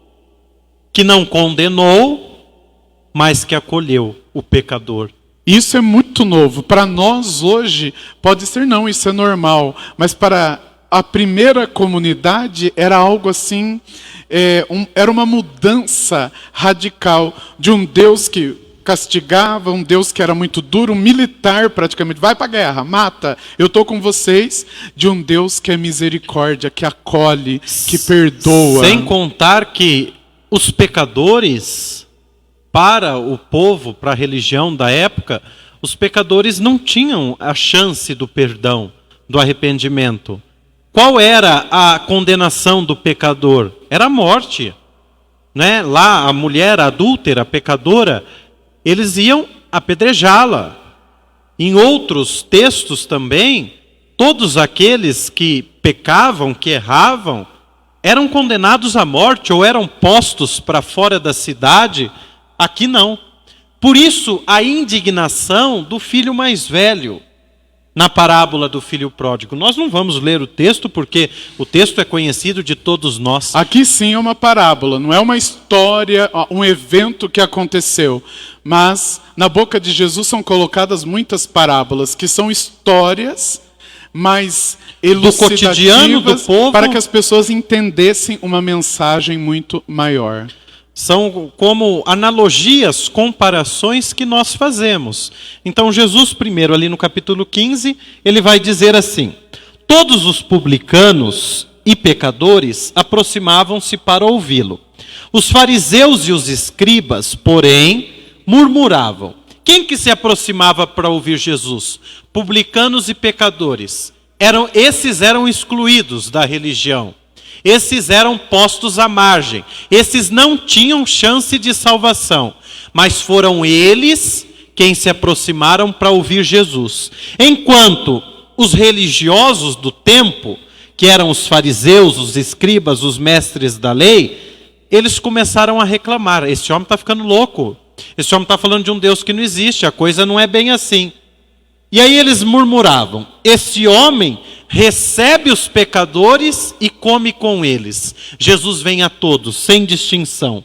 que não condenou, mas que acolheu o pecador. Isso é muito novo. Para nós hoje, pode ser não, isso é normal. Mas para a primeira comunidade era algo assim, era uma mudança radical de um Deus que castigava, um Deus que era muito duro, um militar praticamente, vai para a guerra, mata, eu estou com vocês, de um Deus que é misericórdia, que acolhe, que perdoa. Sem contar que os pecadores, para o povo, para a religião da época, os pecadores não tinham a chance do perdão, do arrependimento. Qual era a condenação do pecador? Era a morte. né? Lá a mulher adúltera, pecadora, eles iam apedrejá-la. Em outros textos também, todos aqueles que pecavam, que erravam, eram condenados à morte ou eram postos para fora da cidade. Aqui não. Por isso, a indignação do filho mais velho, na parábola do filho pródigo. Nós não vamos ler o texto, porque o texto é conhecido de todos nós. Aqui sim é uma parábola, não é uma história, um evento que aconteceu. Mas na boca de Jesus são colocadas muitas parábolas, que são histórias mais elucidativas, do cotidiano do povo, para que as pessoas entendessem uma mensagem muito maior. São como analogias, comparações que nós fazemos. Então Jesus, primeiro ali no capítulo 15, ele vai dizer assim: todos os publicanos e pecadores aproximavam-se para ouvi-lo. Os fariseus e os escribas, porém, murmuravam. Quem que se aproximava para ouvir Jesus? Publicanos e pecadores. Esses eram excluídos da religião. Esses eram postos à margem. Esses não tinham chance de salvação. Mas foram eles quem se aproximaram para ouvir Jesus. Enquanto os religiosos do tempo, que eram os fariseus, os escribas, os mestres da lei, eles começaram a reclamar. Esse homem está ficando louco. Esse homem está falando de um Deus que não existe. A coisa não é bem assim. E aí eles murmuravam: esse homem recebe os pecadores e come com eles. Jesus vem a todos, sem distinção.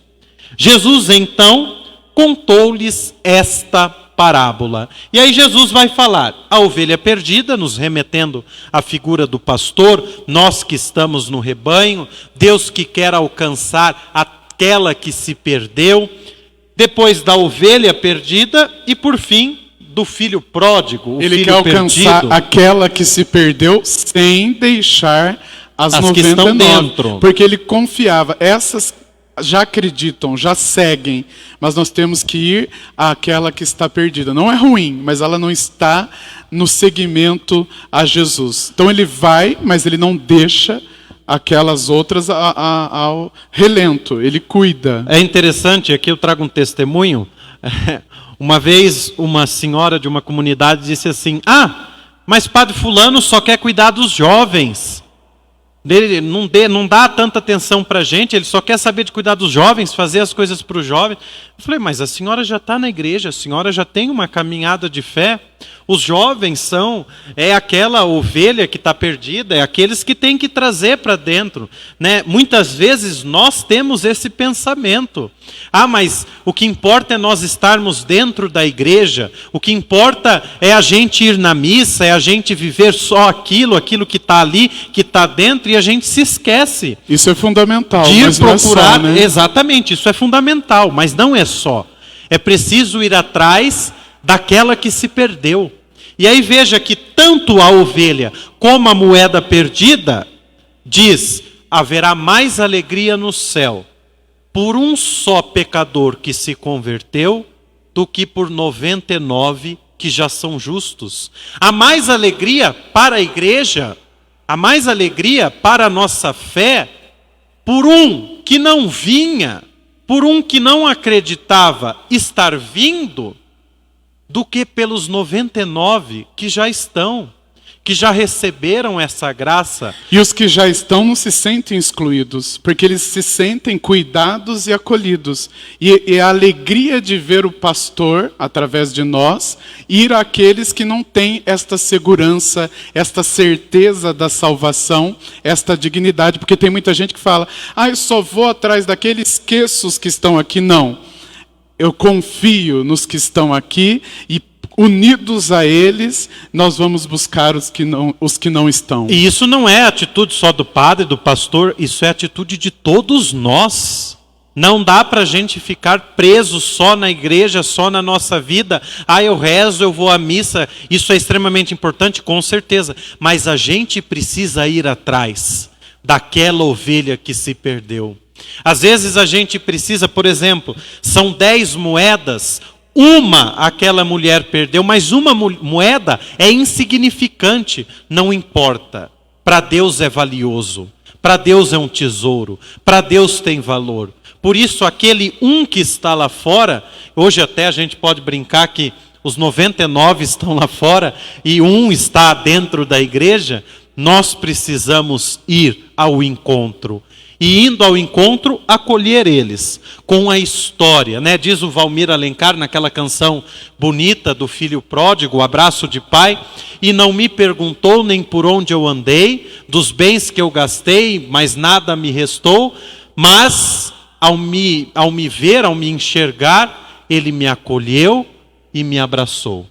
Jesus então contou-lhes esta parábola. E aí Jesus vai falar: a ovelha perdida, nos remetendo à figura do pastor, nós que estamos no rebanho, Deus que quer alcançar aquela que se perdeu. Depois da ovelha perdida e por fim do filho pródigo, ele quer alcançar perdido, aquela que se perdeu sem deixar as 99, que estão dentro. Porque ele confiava. Essas já acreditam, já seguem, mas nós temos que ir àquela que está perdida. Não é ruim, mas ela não está no seguimento a Jesus. Então ele vai, mas ele não deixa aquelas outras ao relento, ele cuida. É interessante, aqui eu trago um testemunho. Uma vez uma senhora de uma comunidade disse assim: mas padre fulano só quer cuidar dos jovens. Ele não dá tanta atenção para a gente, ele só quer saber de cuidar dos jovens, fazer as coisas para os jovens. Eu falei: mas a senhora já está na igreja, a senhora já tem uma caminhada de fé. Os jovens é aquela ovelha que está perdida, é aqueles que tem que trazer para dentro, né? Muitas vezes nós temos esse pensamento: mas o que importa é nós estarmos dentro da igreja, o que importa é a gente ir na missa, é a gente viver só aquilo que está ali, que está dentro, e a gente se esquece. Isso é fundamental. De ir mas procurar, não é só, né? Exatamente, isso é fundamental, mas não é só. É preciso ir atrás daquela que se perdeu. E aí veja que tanto a ovelha como a moeda perdida diz: haverá mais alegria no céu por um só pecador que se converteu do que por 99 que já são justos. Há mais alegria para a igreja, há mais alegria para a nossa fé por um que não vinha, por um que não acreditava estar vindo, do que pelos 99 que já estão, que já receberam essa graça. E os que já estão não se sentem excluídos, porque eles se sentem cuidados e acolhidos. E a alegria de ver o pastor, através de nós, ir àqueles que não têm esta segurança, esta certeza da salvação, esta dignidade. Porque tem muita gente que fala: eu só vou atrás daqueles, esqueço os que estão aqui. Não. Eu confio nos que estão aqui e, unidos a eles, nós vamos buscar os que não estão. E isso não é atitude só do padre, do pastor, isso é atitude de todos nós. Não dá para a gente ficar preso só na igreja, só na nossa vida. Eu rezo, eu vou à missa, isso é extremamente importante, com certeza. Mas a gente precisa ir atrás daquela ovelha que se perdeu. Às vezes a gente precisa, por exemplo, são 10 moedas, aquela mulher perdeu, mas uma moeda é insignificante, não importa. Para Deus é valioso, para Deus é um tesouro, para Deus tem valor. Por isso, aquele um que está lá fora, hoje até a gente pode brincar que os 99 estão lá fora e um está dentro da igreja, nós precisamos ir ao encontro. E indo ao encontro, acolher eles com a história, né? Diz o Valmir Alencar naquela canção bonita do filho pródigo, o abraço de pai, e não me perguntou nem por onde eu andei, dos bens que eu gastei, mas nada me restou, mas ao me ver, ao me enxergar, ele me acolheu e me abraçou.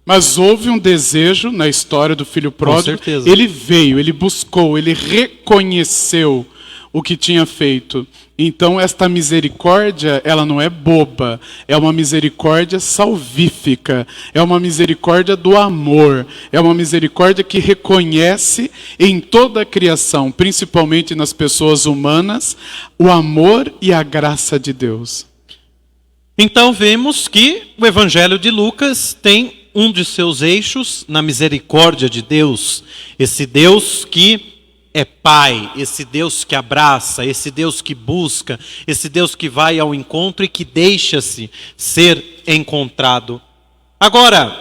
Mas houve um desejo na história do filho pródigo. Com certeza. Ele veio, ele buscou, ele reconheceu o que tinha feito. Então esta misericórdia, ela não é boba, é uma misericórdia salvífica, é uma misericórdia do amor, é uma misericórdia que reconhece em toda a criação, principalmente nas pessoas humanas, o amor e a graça de Deus. Então vemos que o Evangelho de Lucas tem um de seus eixos na misericórdia de Deus, esse Deus que é Pai, esse Deus que abraça, esse Deus que busca, esse Deus que vai ao encontro e que deixa-se ser encontrado. Agora,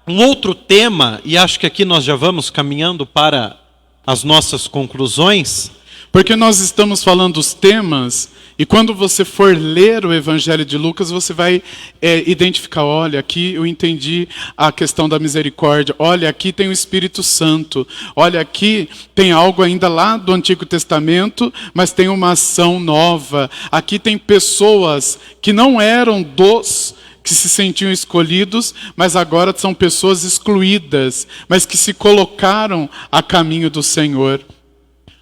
um outro tema, e acho que aqui nós já vamos caminhando para as nossas conclusões, porque nós estamos falando dos temas, e quando você for ler o Evangelho de Lucas, você vai identificar, olha, aqui eu entendi a questão da misericórdia, olha, aqui tem o Espírito Santo, olha, aqui tem algo ainda lá do Antigo Testamento, mas tem uma ação nova, aqui tem pessoas que não eram dos que se sentiam escolhidos, mas agora são pessoas excluídas, mas que se colocaram a caminho do Senhor.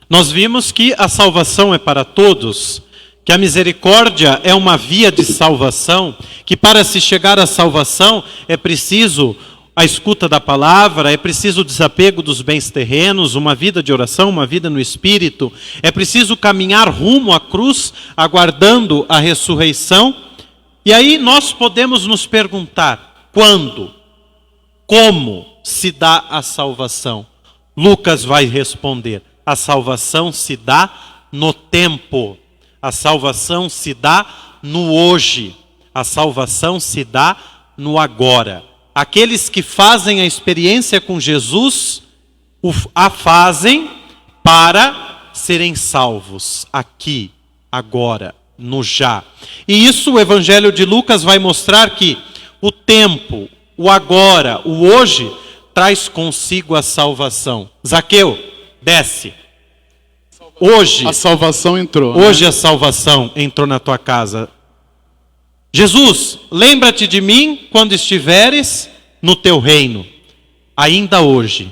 Nós vimos que a salvação é para todos, que a misericórdia é uma via de salvação, que para se chegar à salvação é preciso a escuta da palavra, é preciso o desapego dos bens terrenos, uma vida de oração, uma vida no Espírito, é preciso caminhar rumo à cruz, aguardando a ressurreição. E aí nós podemos nos perguntar, quando, como se dá a salvação? Lucas vai responder, a salvação se dá no tempo. A salvação se dá no hoje. A salvação se dá no agora. Aqueles que fazem a experiência com Jesus, a fazem para serem salvos. Aqui, agora, no já. E isso o Evangelho de Lucas vai mostrar que o tempo, o agora, o hoje, traz consigo a salvação. Zaqueu, desce. Hoje, a salvação entrou. Hoje a salvação entrou na tua casa. Jesus, lembra-te de mim quando estiveres no teu reino. Ainda hoje,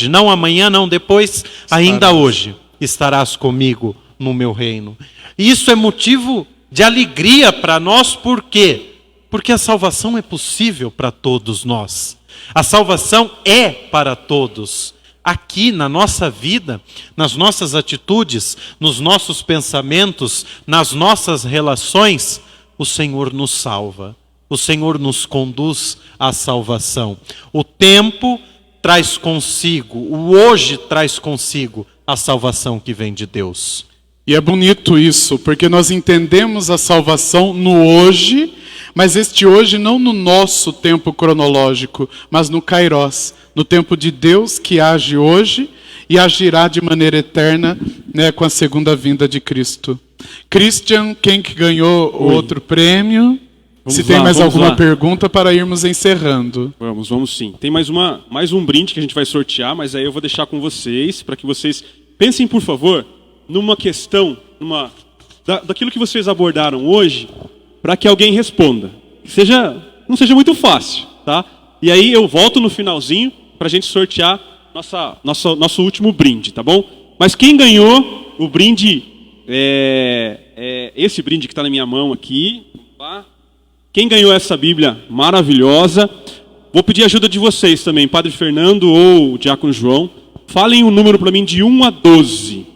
não amanhã, não depois, ainda hoje estarás comigo no meu reino. E isso é motivo de alegria para nós, por quê? Porque a salvação é possível para todos nós. A salvação é para todos. Aqui na nossa vida, nas nossas atitudes, nos nossos pensamentos, nas nossas relações, o Senhor nos salva. O Senhor nos conduz à salvação. O tempo traz consigo, o hoje traz consigo a salvação que vem de Deus. E é bonito isso, porque nós entendemos a salvação no hoje, mas este hoje não no nosso tempo cronológico, mas no Kairos, no tempo de Deus que age hoje e agirá de maneira eterna, né, com a segunda vinda de Cristo. Christian, quem que ganhou o outro prêmio? Se tem mais alguma pergunta para irmos encerrando. Vamos sim. Tem mais um brinde que a gente vai sortear, mas aí eu vou deixar com vocês, para que vocês pensem, por favor, numa questão, daquilo que vocês abordaram hoje, para que alguém responda. Não seja muito fácil, tá? E aí eu volto no finalzinho para a gente sortear nosso último brinde, tá bom? Mas quem ganhou o brinde, esse brinde que está na minha mão aqui, tá? Quem ganhou essa Bíblia maravilhosa, vou pedir a ajuda de vocês também, Padre Fernando ou o Diácono João, falem o número para mim de 1 a 12.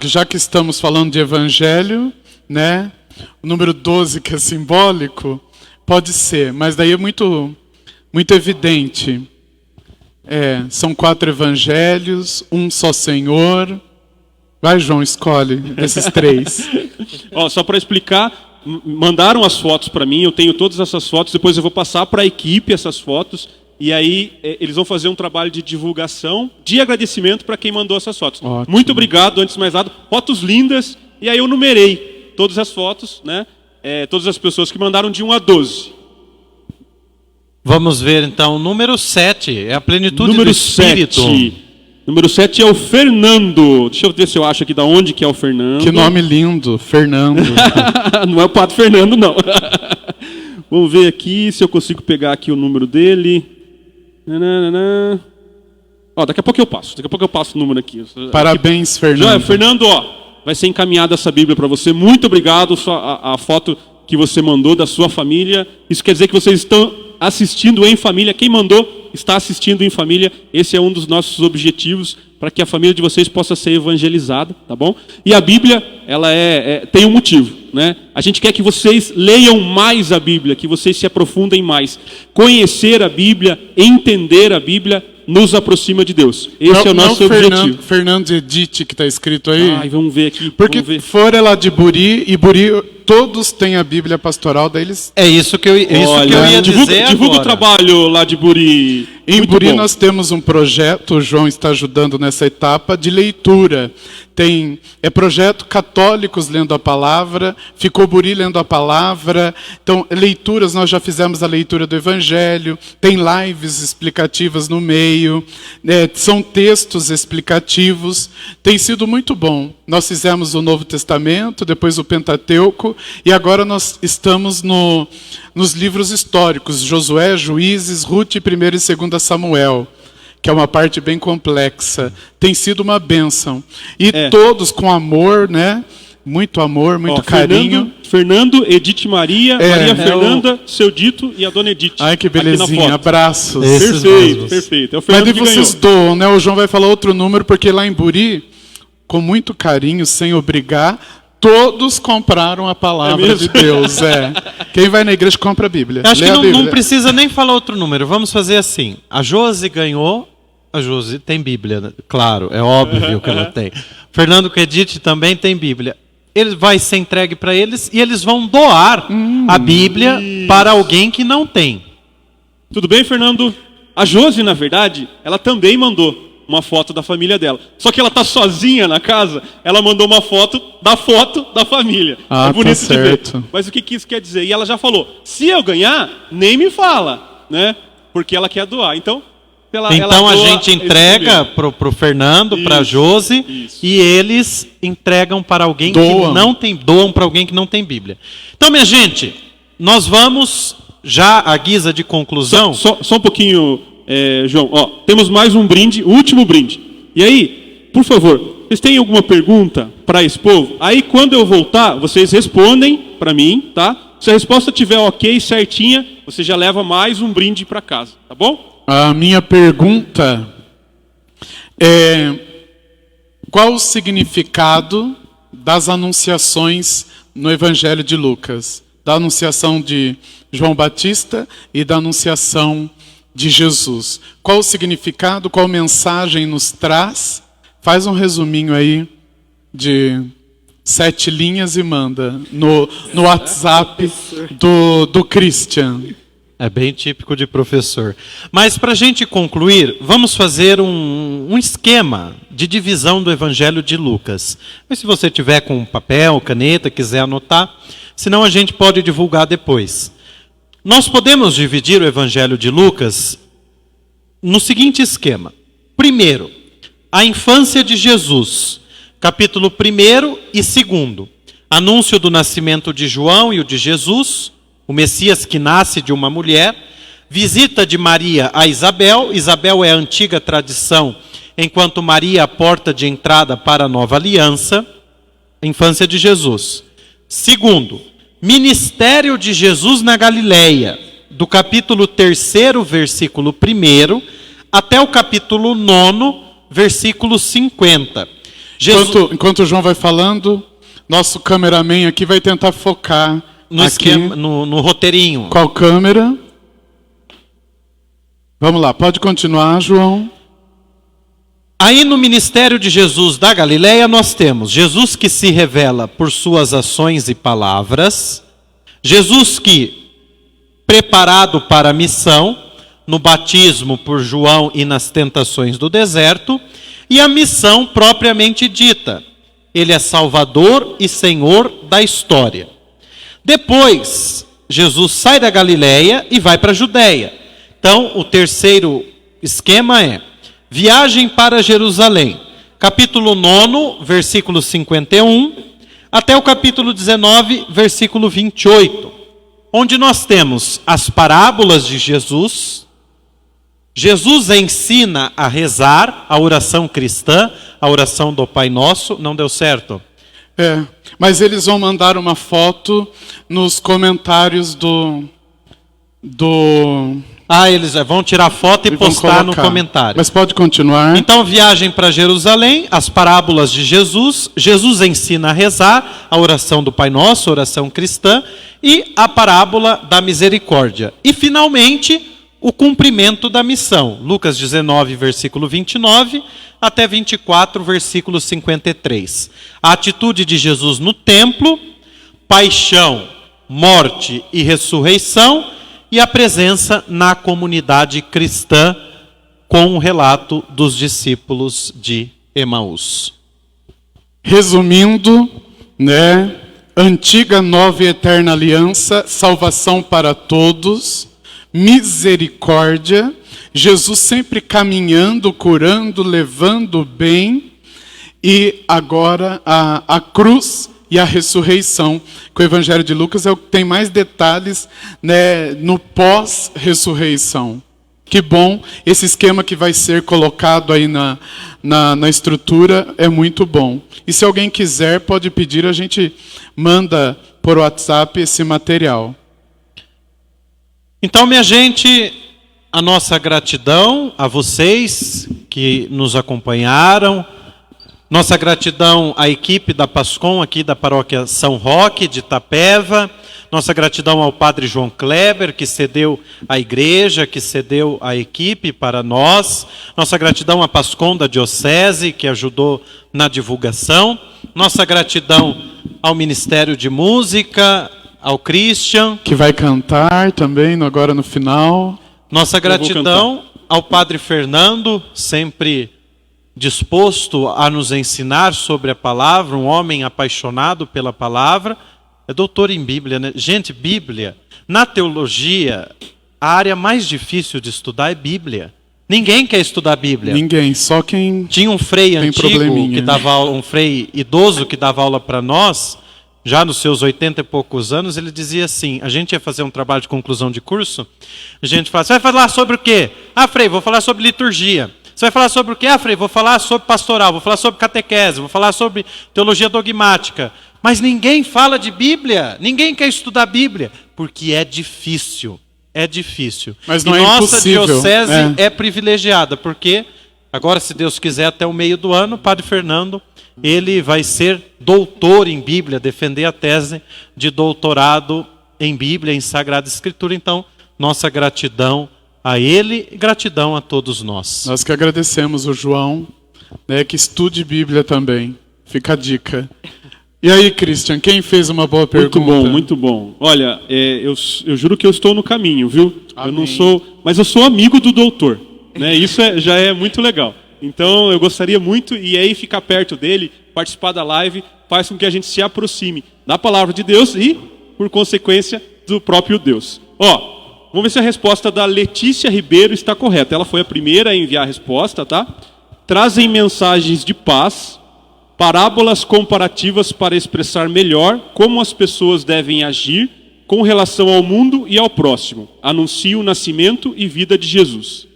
Já que estamos falando de evangelho, né? O número 12, que é simbólico, pode ser, mas daí é muito, muito evidente. São 4 evangelhos, um só Senhor, Vai, João, escolhe desses 3. Ó, só para explicar, mandaram as fotos para mim, eu tenho todas essas fotos, depois eu vou passar para a equipe essas fotos, e aí eles vão fazer um trabalho de divulgação, de agradecimento para quem mandou essas fotos. Ótimo. Muito obrigado, antes de mais nada, fotos lindas, e aí eu numerei todas as fotos, né? Todas as pessoas que mandaram de 1 a 12. Vamos ver então, número 7, é a plenitude Número do Espírito. 7. Número 7 é o Fernando. Deixa eu ver se eu acho aqui da onde que é o Fernando. Que nome lindo, Fernando. Não é o Padre Fernando, não. Vamos ver aqui se eu consigo pegar aqui o número dele. Ó, daqui a pouco eu passo. Daqui a pouco eu passo o número aqui. Parabéns, Fernando. Já, Fernando, ó, vai ser encaminhada essa Bíblia para você. Muito obrigado a foto que você mandou da sua família. Isso quer dizer que vocês estão assistindo em família. Quem mandou está assistindo em família. Esse é um dos nossos objetivos, para que a família de vocês possa ser evangelizada, tá bom? E a Bíblia, ela tem um motivo, né? A gente quer que vocês leiam mais a Bíblia, que vocês se aprofundem mais. Conhecer a Bíblia, entender a Bíblia, nos aproxima de Deus. Esse é o nosso objetivo. Fernando Edith, que está escrito aí. Ai, vamos ver aqui. Porque fora lá de Buri, e Buri, todos têm a Bíblia pastoral deles. É isso que eu ia dizer divulga agora. o trabalho lá de Buri. Em Muito Buri bom. nós temos um projeto, o João está ajudando nessa etapa, de leitura. É projeto Católicos Lendo a Palavra, ficou Buri Lendo a Palavra. Então, leituras, nós já fizemos a leitura do Evangelho, tem lives explicativas no meio, são textos explicativos, tem sido muito bom. Nós fizemos o Novo Testamento, depois o Pentateuco, e agora nós estamos nos livros históricos, Josué, Juízes, Ruth, 1º e 2º Samuel, que é uma parte bem complexa. Tem sido uma bênção. E todos com amor, né? Muito amor, muito carinho. Fernando, Edith Maria, Maria Fernanda, Seu Dito e a Dona Edith. Ai, que belezinha, abraços. Perfeito. É o Mas Fernando daí que vocês doam, né? O João vai falar outro número, porque lá em Buri, com muito carinho, sem obrigar, todos compraram a palavra de Deus. Quem vai na igreja compra a Bíblia. Acho que não precisa nem falar outro número. Vamos fazer assim. A Josi ganhou. A Josi tem Bíblia, né? Claro, é óbvio que ela tem. Fernando Edith também tem Bíblia. Ele vai ser entregue para eles e eles vão doar a Bíblia para alguém que não tem. Tudo bem, Fernando? A Josi, na verdade, ela também mandou uma foto da família dela. Só que ela tá sozinha na casa, ela mandou uma foto da família. É bonito de ver. Mas o que isso quer dizer? E ela já falou, se eu ganhar, nem me fala, né? Porque ela quer doar. Então a gente entrega pro Fernando, para a Josi, e eles entregam para alguém que não tem, doam para alguém que não tem Bíblia. Então, minha gente, nós vamos, já à guisa de conclusão... Só um pouquinho, João. Ó, temos mais um brinde, o último brinde. E aí, por favor, vocês têm alguma pergunta para esse povo? Aí, quando eu voltar, vocês respondem para mim, tá? Se a resposta estiver ok, certinha, você já leva mais um brinde para casa, tá bom? A minha pergunta é: qual o significado das anunciações no Evangelho de Lucas? Da anunciação de João Batista e da anunciação de Jesus. Qual o significado, qual mensagem nos traz? Faz um resuminho aí de 7 linhas e manda no WhatsApp do Christian. É bem típico de professor. Mas para a gente concluir, vamos fazer um esquema de divisão do Evangelho de Lucas. Mas se você tiver com papel, caneta, quiser anotar, senão a gente pode divulgar depois. Nós podemos dividir o Evangelho de Lucas no seguinte esquema. Primeiro, a infância de Jesus, capítulo 1 e 2. Anúncio do nascimento de João e o de Jesus, o Messias que nasce de uma mulher, visita de Maria a Isabel. Isabel é a antiga tradição, enquanto Maria é a porta de entrada para a nova aliança. A infância de Jesus. Segundo, ministério de Jesus na Galileia, do capítulo 3, versículo 1, até o capítulo 9, versículo 50. Enquanto o João vai falando, nosso cameraman aqui vai tentar focar no roteirinho. Qual câmera? Vamos lá, pode continuar, João. Aí no ministério de Jesus da Galileia nós temos Jesus que se revela por suas ações e palavras, Jesus que, preparado para a missão, no batismo por João e nas tentações do deserto, e a missão propriamente dita. Ele é Salvador e Senhor da história. Depois, Jesus sai da Galileia e vai para a Judéia. Então, o terceiro esquema é viagem para Jerusalém. Capítulo 9, versículo 51, até o capítulo 19, versículo 28. Onde nós temos as parábolas de Jesus. Jesus ensina a rezar a oração cristã, a oração do Pai Nosso. Não deu certo? Mas eles vão mandar uma foto nos comentários do... Eles vão tirar foto e postar no comentário. Mas pode continuar. Então, viagem para Jerusalém, as parábolas de Jesus. Jesus ensina a rezar a oração do Pai Nosso, a oração cristã, e a parábola da misericórdia. E, finalmente, o cumprimento da missão. Lucas 19, versículo 29, até 24, versículo 53. A atitude de Jesus no templo, paixão, morte e ressurreição, e a presença na comunidade cristã com o relato dos discípulos de Emaús. Resumindo, antiga, nova e eterna aliança, salvação para todos, misericórdia, Jesus sempre caminhando, curando, levando o bem, e agora a cruz e a ressurreição, que o Evangelho de Lucas é o que tem mais detalhes no pós-ressurreição. Que bom, esse esquema que vai ser colocado aí na estrutura é muito bom. E se alguém quiser, pode pedir, a gente manda por WhatsApp esse material. Então, minha gente, a nossa gratidão a vocês que nos acompanharam, nossa gratidão à equipe da PASCOM aqui da paróquia São Roque de Itapeva, nossa gratidão ao padre João Kleber, que cedeu a igreja, que cedeu a equipe para nós, nossa gratidão à PASCOM da Diocese, que ajudou na divulgação, nossa gratidão ao Ministério de Música, ao Christian, que vai cantar também agora no final. Nossa gratidão ao padre Fernando, sempre disposto a nos ensinar sobre a palavra, um homem apaixonado pela palavra, é doutor em Bíblia, né? Gente, Bíblia, na teologia, a área mais difícil de estudar é Bíblia. Ninguém quer estudar Bíblia. Ninguém, só quem tinha um freio antigo, que dava aula, um freio idoso que dava aula para nós, já nos seus 80 e poucos anos, ele dizia assim, a gente ia fazer um trabalho de conclusão de curso, a gente fala, você vai falar sobre o quê? Frei, vou falar sobre liturgia. Você vai falar sobre o quê? Frei, vou falar sobre pastoral, vou falar sobre catequese, vou falar sobre teologia dogmática. Mas ninguém fala de Bíblia, ninguém quer estudar Bíblia, porque é difícil, é difícil. Mas não e é nossa impossível. diocese é privilegiada, porque agora, se Deus quiser, até o meio do ano, o padre Fernando, ele vai ser doutor em Bíblia, defender a tese de doutorado em Bíblia, em Sagrada Escritura. Então, nossa gratidão a ele e gratidão a todos nós. Nós que agradecemos o João, que estude Bíblia também. Fica a dica. E aí, Christian, quem fez uma boa pergunta? Muito bom, muito bom. Olha, eu juro que eu estou no caminho, viu? Amém. Eu não sou, mas eu sou amigo do doutor, né? Isso já é muito legal. Então, eu gostaria muito, e aí ficar perto dele, participar da live, faz com que a gente se aproxime da palavra de Deus e, por consequência, do próprio Deus. Vamos ver se a resposta da Letícia Ribeiro está correta. Ela foi a primeira a enviar a resposta, tá? Trazem mensagens de paz, parábolas comparativas para expressar melhor como as pessoas devem agir com relação ao mundo e ao próximo. Anuncia o nascimento e vida de Jesus.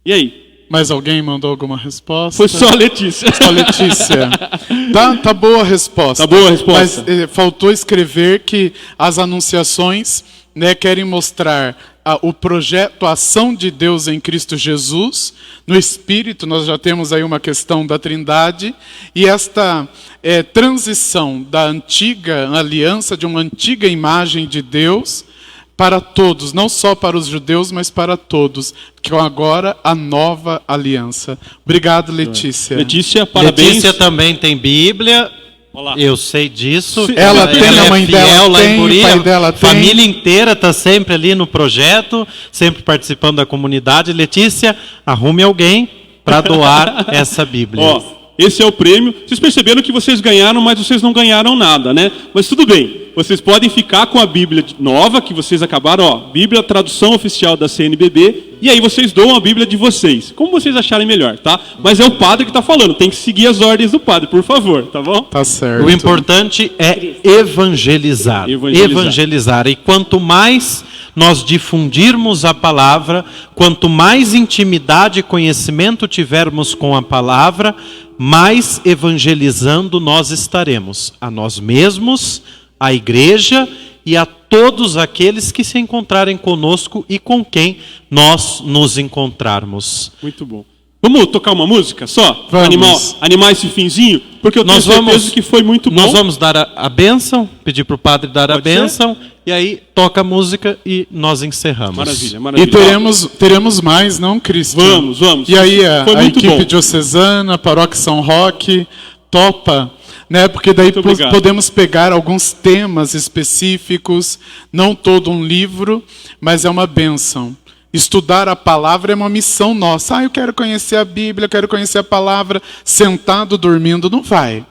E aí? Mais alguém mandou alguma resposta? Foi só a Letícia. Só a Letícia. Tá boa a resposta. Tá boa a resposta. Mas faltou escrever que as anunciações querem mostrar o projeto, a ação de Deus em Cristo Jesus, no Espírito. Nós já temos aí uma questão da Trindade, e esta transição da antiga aliança, de uma antiga imagem de Deus, para todos, não só para os judeus, mas para todos, que é agora a nova aliança. Obrigado, Letícia. Letícia, parabéns. Letícia também tem Bíblia. Olá. Eu sei disso. Sim, ela tem, é a mãe fiel dela lá tem, em Buri, o pai dela tem. A família inteira está sempre ali no projeto, sempre participando da comunidade. Letícia, arrume alguém para doar essa Bíblia. Ó, esse é o prêmio. Vocês perceberam que vocês ganharam, mas vocês não ganharam nada, né? Mas tudo bem. Vocês podem ficar com a Bíblia nova, que vocês acabaram, ó, Bíblia, tradução oficial da CNBB, e aí vocês doam a Bíblia de vocês, como vocês acharem melhor, tá? Mas é o padre que está falando, tem que seguir as ordens do padre, por favor, tá bom? Tá certo. O importante é evangelizar. Evangelizar. E quanto mais nós difundirmos a palavra, quanto mais intimidade e conhecimento tivermos com a palavra, mais evangelizando nós estaremos. A nós mesmos, à igreja e a todos aqueles que se encontrarem conosco e com quem nós nos encontrarmos. Muito bom. Vamos tocar uma música só? Vamos. Animar esse finzinho? Porque eu tenho certeza que foi muito bom. Nós vamos dar a bênção, pedir para o padre dar a bênção, e aí toca a música e nós encerramos. Maravilha, maravilha. E teremos mais, não, Cristian? Vamos. E aí a muito equipe bom. diocesana, a Paróquia São Roque, topa, né? Porque daí podemos pegar alguns temas específicos, não todo um livro, mas é uma bênção. Estudar a palavra é uma missão nossa. Eu quero conhecer a Bíblia, eu quero conhecer a palavra, sentado, dormindo, não vai.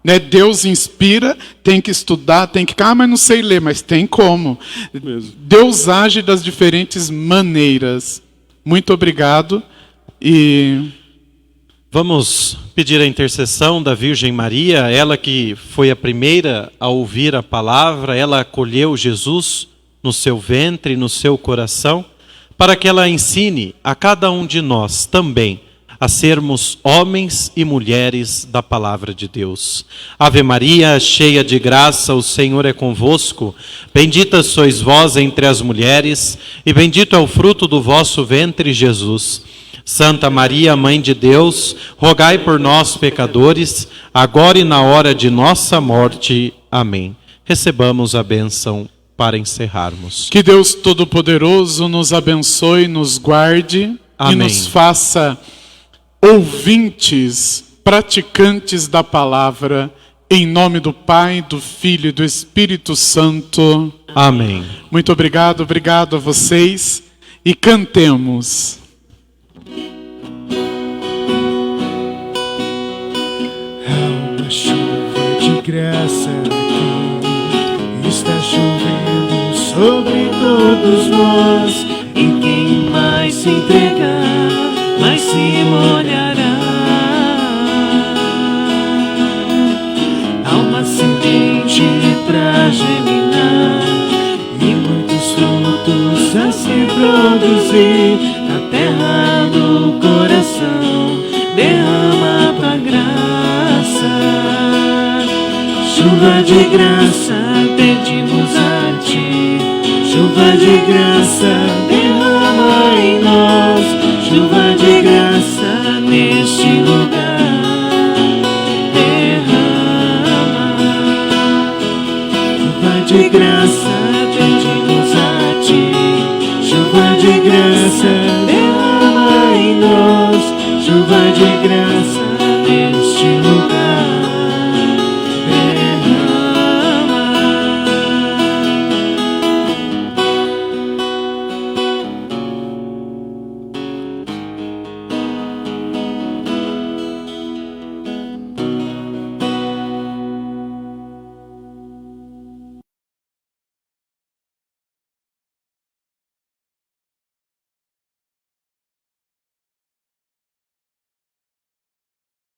Né? Deus inspira, tem que estudar, tem que... mas não sei ler, mas tem como. Mesmo. Deus age das diferentes maneiras. Muito obrigado. E Vamos pedir a intercessão da Virgem Maria, ela que foi a primeira a ouvir a palavra, ela acolheu Jesus no seu ventre, no seu coração, para que ela ensine a cada um de nós também a sermos homens e mulheres da palavra de Deus. Ave Maria, cheia de graça, o Senhor é convosco. Bendita sois vós entre as mulheres, e bendito é o fruto do vosso ventre, Jesus. Santa Maria, Mãe de Deus, rogai por nós, pecadores, agora e na hora de nossa morte. Amém. Recebamos a bênção para encerrarmos. que Deus Todo-Poderoso nos abençoe, nos guarde. Amém. E nos faça ouvintes, praticantes da palavra, em nome do Pai, do Filho e do Espírito Santo. Amém. Muito obrigado, obrigado a vocês. E cantemos. Há uma chuva de graça que está chovendo sobre todos nós. E quem mais se entregar, mais se molhará. Há uma semente pra germinar e muitos frutos a se produzir. Na terra do coração derrama a tua graça. Chuva de graça pedimos a ti. Chuva de graça derrama em nós. Chuva